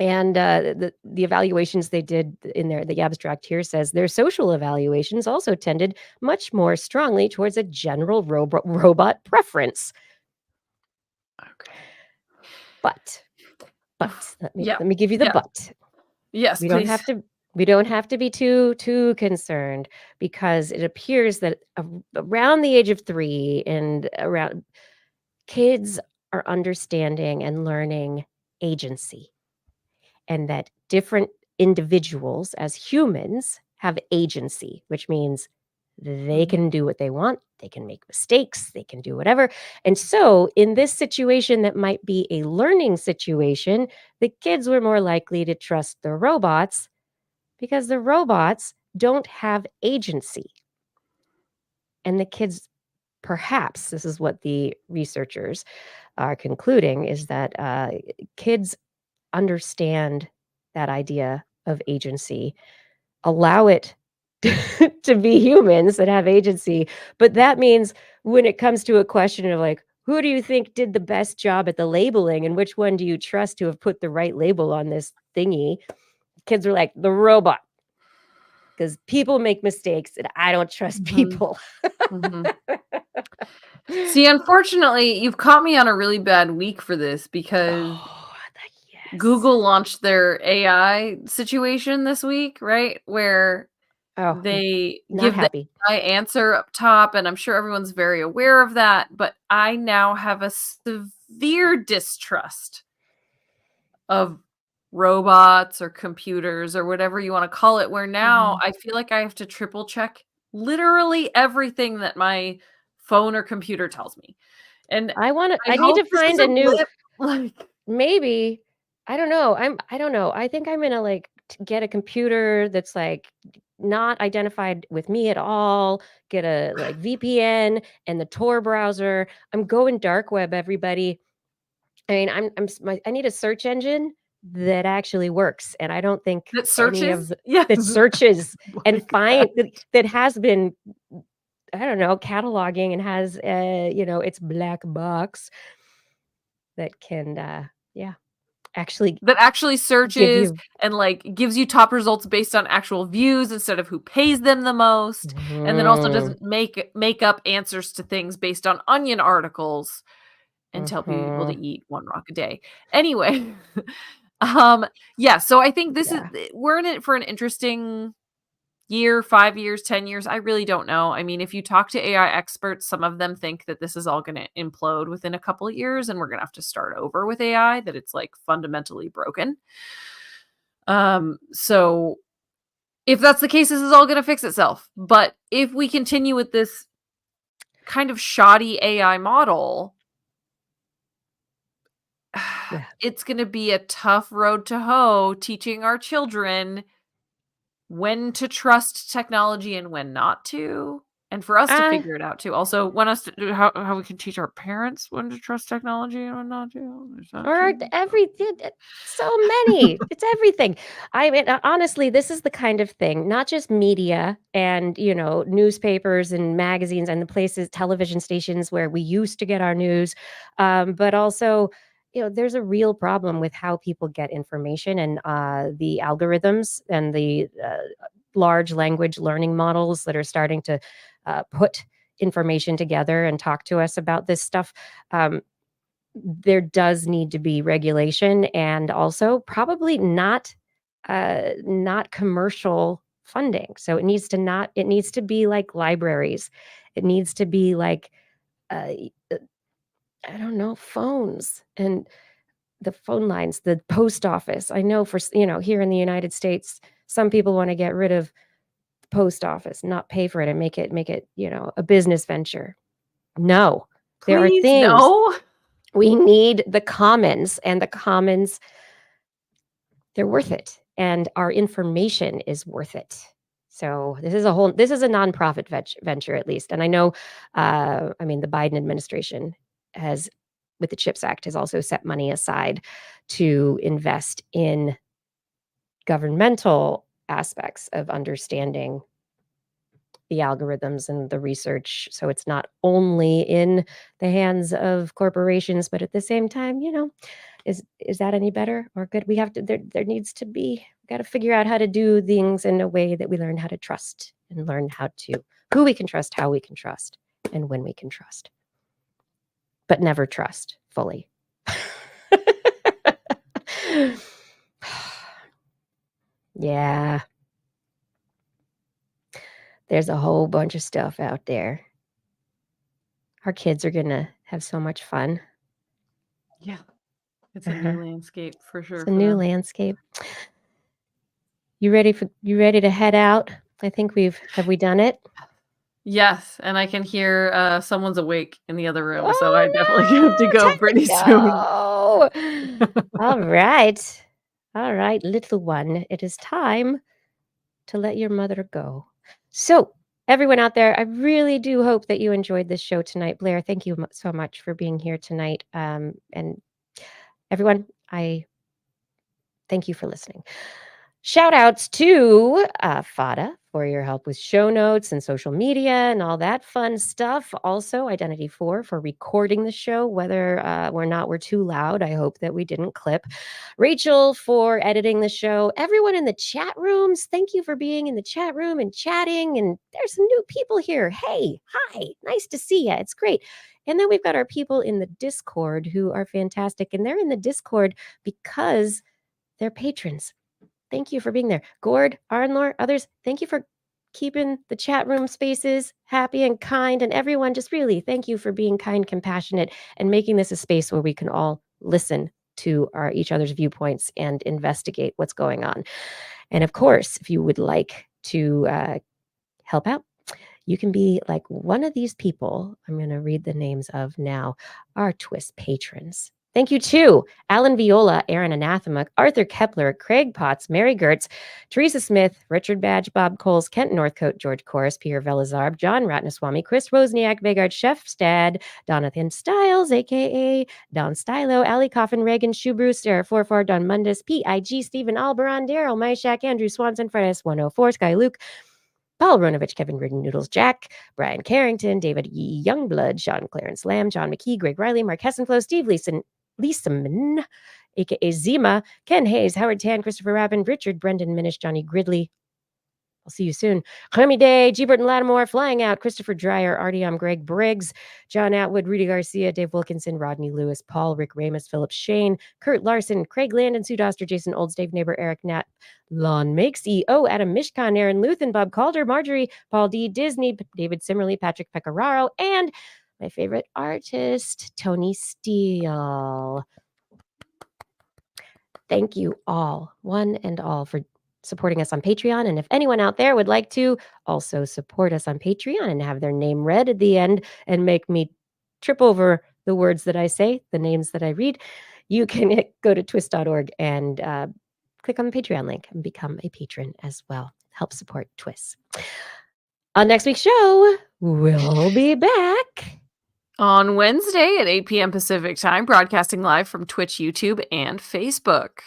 [SPEAKER 1] And the evaluations they did in the abstract here says their social evaluations also tended much more strongly towards a general robot preference.
[SPEAKER 2] Okay.
[SPEAKER 1] But let
[SPEAKER 2] Yeah.
[SPEAKER 1] me give you the
[SPEAKER 2] Yeah.
[SPEAKER 1] but.
[SPEAKER 2] Yes,
[SPEAKER 1] We
[SPEAKER 2] please.
[SPEAKER 1] don't have to be too concerned, because it appears that around the age of 3 and around, kids are understanding and learning agency, and that different individuals as humans have agency, which means they can do what they want, they can make mistakes, they can do whatever. And so in this situation that might be a learning situation, the kids were more likely to trust the robots because the robots don't have agency. And the kids, perhaps, this is what the researchers are concluding, is that kids understand that idea of agency, allow it to be humans that have agency. But that means when it comes to a question of like, who do you think did the best job at the labeling and which one do you trust to have put the right label on this thingy? Kids are like, the robot. Because people make mistakes and I don't trust people.
[SPEAKER 2] See, unfortunately, you've caught me on a really bad week for this, because
[SPEAKER 1] Yes.
[SPEAKER 2] Google launched their AI situation this week, right? Where they
[SPEAKER 1] not
[SPEAKER 2] give
[SPEAKER 1] happy.
[SPEAKER 2] the AI answer up top, and I'm sure everyone's very aware of that, but I now have a severe distrust of robots or computers or whatever you want to call it, where now I feel like I have to triple check literally everything that my phone or computer tells me. And
[SPEAKER 1] I need
[SPEAKER 2] hope
[SPEAKER 1] to
[SPEAKER 2] this
[SPEAKER 1] find
[SPEAKER 2] is
[SPEAKER 1] a new
[SPEAKER 2] blip, like,
[SPEAKER 1] maybe. I don't know. I don't know. I think I'm gonna like get a computer that's like not identified with me at all. Get a like VPN and the Tor browser. I'm going dark web, everybody. I mean, I need a search engine that actually works, and I don't think
[SPEAKER 2] that
[SPEAKER 1] any of
[SPEAKER 2] searches.
[SPEAKER 1] that searches and
[SPEAKER 2] Like,
[SPEAKER 1] find that has been, I don't know, cataloging and has its black box that can actually
[SPEAKER 2] that actually
[SPEAKER 1] give
[SPEAKER 2] searches
[SPEAKER 1] you
[SPEAKER 2] and like gives you top results based on actual views instead of who pays them the most, and then also doesn't make up answers to things based on Onion articles and tell people to eat one rock a day. Anyway, yeah, so I think this is we're in it for an interesting year, 5 years, 10 years. I really don't know. I mean, if you talk to AI experts, some of them think that this is all going to implode within a couple of years and we're going to have to start over with AI, that it's like fundamentally broken. So if that's the case, this is all going to fix itself. But if we continue with this kind of shoddy AI model, it's going to be a tough road to hoe teaching our children when to trust technology and when not to, and for us to figure it out too. Also, when us to how we can teach our parents when to trust technology and when not to.
[SPEAKER 1] Or so many. It's everything. I mean, honestly, this is the kind of thing, not just media and, newspapers and magazines and the places, television stations where we used to get our news, but also, there's a real problem with how people get information, and the algorithms and the large language learning models that are starting to put information together and talk to us about this stuff. There does need to be regulation, and also probably not commercial funding. So it needs to be like libraries. It needs to be like I don't know, phones and the phone lines, the post office. I know here in the United States, some people want to get rid of the post office, not pay for it, and make it a business venture. No. There are
[SPEAKER 2] Please,
[SPEAKER 1] things.
[SPEAKER 2] no.
[SPEAKER 1] We need the commons, and the commons, they're worth it, and our information is worth it. So this is a nonprofit venture, at least. And I know, the Biden administration has, with the CHIPS Act, has also set money aside to invest in governmental aspects of understanding the algorithms and the research. So it's not only in the hands of corporations, but at the same time, is that any better or good? We have to, there needs to be, we got to figure out how to do things in a way that we learn how to trust and learn who we can trust, how we can trust, and when we can trust, but never trust fully. Yeah. There's a whole bunch of stuff out there. Our kids are going to have so much fun.
[SPEAKER 2] Yeah. It's a new landscape for sure.
[SPEAKER 1] It's a new landscape. You ready to head out? I think have we done it?
[SPEAKER 2] Yes, and I can hear someone's awake in the other room, so I definitely have to go pretty soon.
[SPEAKER 1] All right. All right, little one, it is time to let your mother go. So, everyone out there, I really do hope that you enjoyed this show tonight. Blair, thank you so much for being here tonight. And everyone, I thank you for listening. Shout outs to Fada for your help with show notes and social media and all that fun stuff. Also, Identity4 for recording the show, whether or not we're too loud. I hope that we didn't clip. Rachel for editing the show. Everyone in the chat rooms, thank you for being in the chat room and chatting. And there's some new people here. Hey, hi, nice to see you. It's great. And then we've got our people in the Discord who are fantastic. And they're in the Discord because they're patrons. Thank you for being there. Gord, Arnlor, others, thank you for keeping the chat room spaces happy and kind. And everyone, just really thank you for being kind, compassionate, and making this a space where we can all listen to each other's viewpoints and investigate what's going on. And of course, if you would like to help out, you can be like one of these people I'm going to read the names of now, our TWIS patrons. Thank you to Alan Viola, Aaron Anathema, Arthur Kepler, Craig Potts, Mary Gertz, Teresa Smith, Richard Badge, Bob Coles, Kent Northcote, George Corris, Pierre Velazarb, John Ratnaswamy, Chris Wozniak, Vegard Chefstad, Donathan Stiles, a.k.a. Don Stylo, Ali Coffin, Reagan, Schubrus, Eric Forfar, Don Mundus, P.I.G., Stephen Alberon, Daryl Myshak, Andrew Swanson, Fredis 104, Sky Luke, Paul Ronovich, Kevin Rigden Noodles, Jack, Brian Carrington, David Youngblood, Sean Clarence Lamb, John McKee, Greg Riley, Mark Hessenflow, Steve Leeson, aka Zima, Ken Hayes, Howard Tan, Christopher Rabin, Richard, Brendan Minish, Johnny Gridley. I'll see you soon. Remy Day, G. Burton Lattimore, Flying Out, Christopher Dreyer, Artyom Greg Briggs, John Atwood, Rudy Garcia, Dave Wilkinson, Rodney Lewis, Paul, Rick Ramus, Philip Shane, Kurt Larson, Craig Landon, Sue Doster, Jason Olds, Dave Neighbor, Eric Nat, Lon Makes, E.O., Adam Mishkan, Aaron Luthen, Bob Calder, Marjorie, Paul D. Disney, David Simmerly, Patrick Pecoraro, and my favorite artist, Tony Steele. Thank you all, one and all, for supporting us on Patreon. And if anyone out there would like to also support us on Patreon and have their name read at the end and make me trip over the words that I say, the names that I read, you can go to twis.org and click on the Patreon link and become a patron as well. Help support TWIS. On next week's show, we'll be back
[SPEAKER 2] on Wednesday at 8 p.m. Pacific time, broadcasting live from Twitch, YouTube, and Facebook.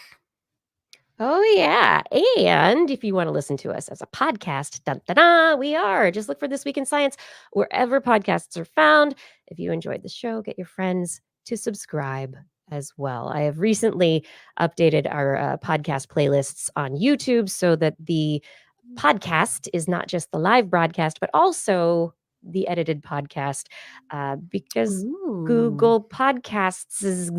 [SPEAKER 1] Oh, yeah. And if you want to listen to us as a podcast, we are. Just look for This Week in Science wherever podcasts are found. If you enjoyed the show, get your friends to subscribe as well. I have recently updated our podcast playlists on YouTube so that the podcast is not just the live broadcast, but also the edited podcast, because Google Podcasts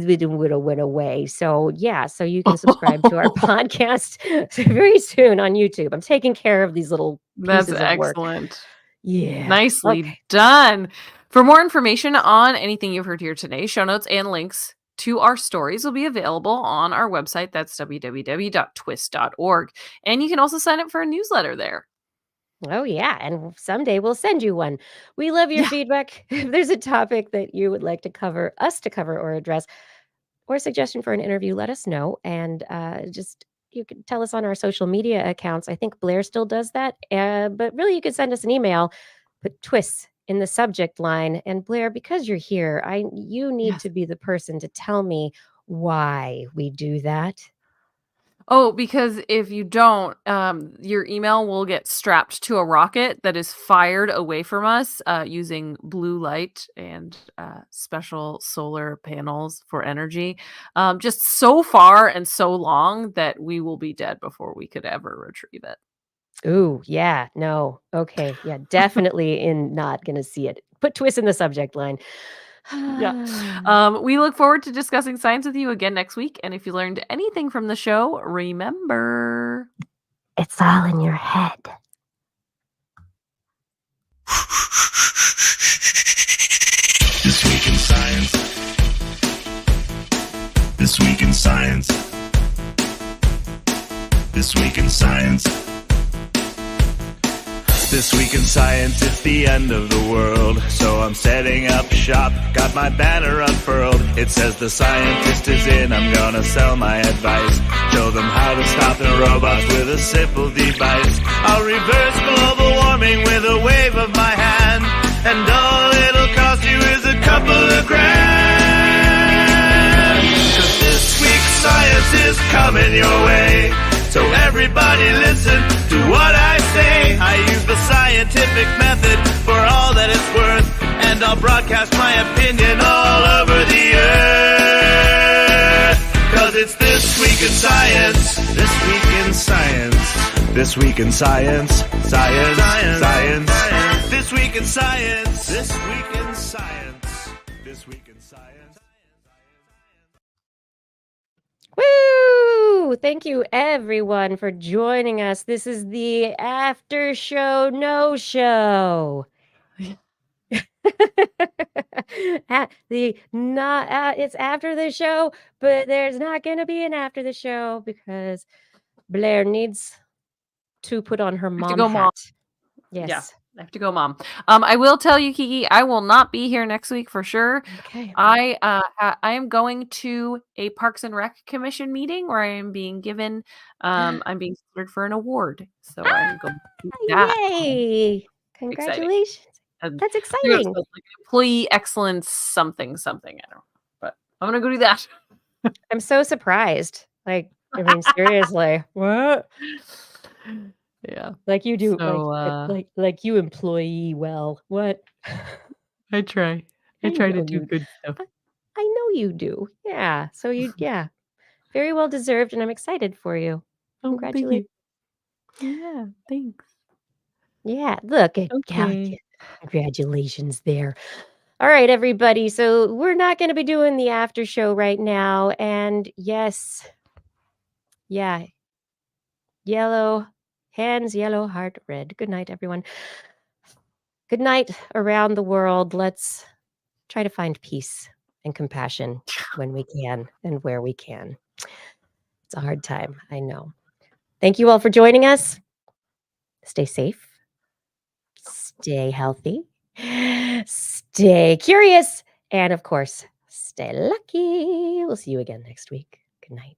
[SPEAKER 1] went away. So yeah, so you can subscribe to our podcast very soon on YouTube. I'm taking care of these little pieces of work.
[SPEAKER 2] Excellent.
[SPEAKER 1] Yeah.
[SPEAKER 2] Nicely done. For more information on anything you've heard here today, show notes and links to our stories will be available on our website. That's www.twis.org. And you can also sign up for a newsletter there.
[SPEAKER 1] Oh, yeah. And someday we'll send you one. We love your feedback. If there's a topic that you would like us to cover or address, or a suggestion for an interview, let us know. And you can tell us on our social media accounts. I think Blair still does that. But really, you could send us an email, put TWIS in the subject line. And Blair, because you're here, you need
[SPEAKER 2] Yes.
[SPEAKER 1] to be the person to tell me why we do that.
[SPEAKER 2] Oh, because if you don't, your email will get strapped to a rocket that is fired away from us using blue light and special solar panels for energy. Just so far and so long that we will be dead before we could ever retrieve it.
[SPEAKER 1] Ooh, yeah, no. Okay, yeah, definitely not gonna see it. Put TWIS in the subject line.
[SPEAKER 2] Yeah. We look forward to discussing science with you again next week. And if you learned anything from the show, remember,
[SPEAKER 1] It's all in your head.
[SPEAKER 3] This week in science. This week in science. This week in science. This week in science, it's the end of the world. So I'm setting up shop, got my banner unfurled. It says the scientist is in, I'm gonna sell my advice. Show them how to stop the robots with a simple device. I'll reverse global warming with a wave of my hand. And all it'll cost you is a couple of grand. 'Cause this week's science is coming your way. So everybody listen to what I say. I use the scientific method for all that it's worth. And I'll broadcast my opinion all over the earth. 'Cause it's This Week in Science. This Week in Science. This Week in Science. Science. Science. This Week in Science. This Week in Science. This Week in Science.
[SPEAKER 1] Woo! Thank you, everyone, for joining us. This is the after show no show. It's after the show, but there's not going to be an after the show because Blair needs to put on her mom
[SPEAKER 2] go,
[SPEAKER 1] hat.
[SPEAKER 2] Mom.
[SPEAKER 1] Yes.
[SPEAKER 2] Yeah, I have to go, Mom. I will tell you, Kiki, I will not be here next week for sure.
[SPEAKER 1] Okay.
[SPEAKER 2] I am going to a Parks and Rec Commission meeting where I am being given, I'm being considered for an award. So I'm going to do that.
[SPEAKER 1] Yay! Congratulations.
[SPEAKER 2] And
[SPEAKER 1] That's
[SPEAKER 2] I think it's
[SPEAKER 1] exciting.
[SPEAKER 2] called, like, employee excellence something. I don't know. But I'm gonna go do that.
[SPEAKER 1] I'm so surprised. Like, I mean, seriously. What?
[SPEAKER 2] Yeah.
[SPEAKER 1] Like you do,
[SPEAKER 2] So
[SPEAKER 1] like you employee well. What?
[SPEAKER 2] I try.
[SPEAKER 1] I
[SPEAKER 2] I try
[SPEAKER 1] know
[SPEAKER 2] to do
[SPEAKER 1] you-
[SPEAKER 2] good stuff.
[SPEAKER 1] I know you do. Yeah. So yeah. Very well deserved, and I'm excited for you.
[SPEAKER 2] Oh, thank you.
[SPEAKER 1] Congratulations.
[SPEAKER 2] Yeah, thanks.
[SPEAKER 1] Yeah. Look at
[SPEAKER 2] Okay.
[SPEAKER 1] congratulations there. All right, everybody. So we're not going to be doing the after show right now. And yes. Yeah. Yellow hands, yellow heart, red. Good night, everyone. Good night around the world. Let's try to find peace and compassion when we can and where we can. It's a hard time, I know. Thank you all for joining us. Stay safe. Stay healthy. Stay curious. And of course, stay lucky. We'll see you again next week. Good night.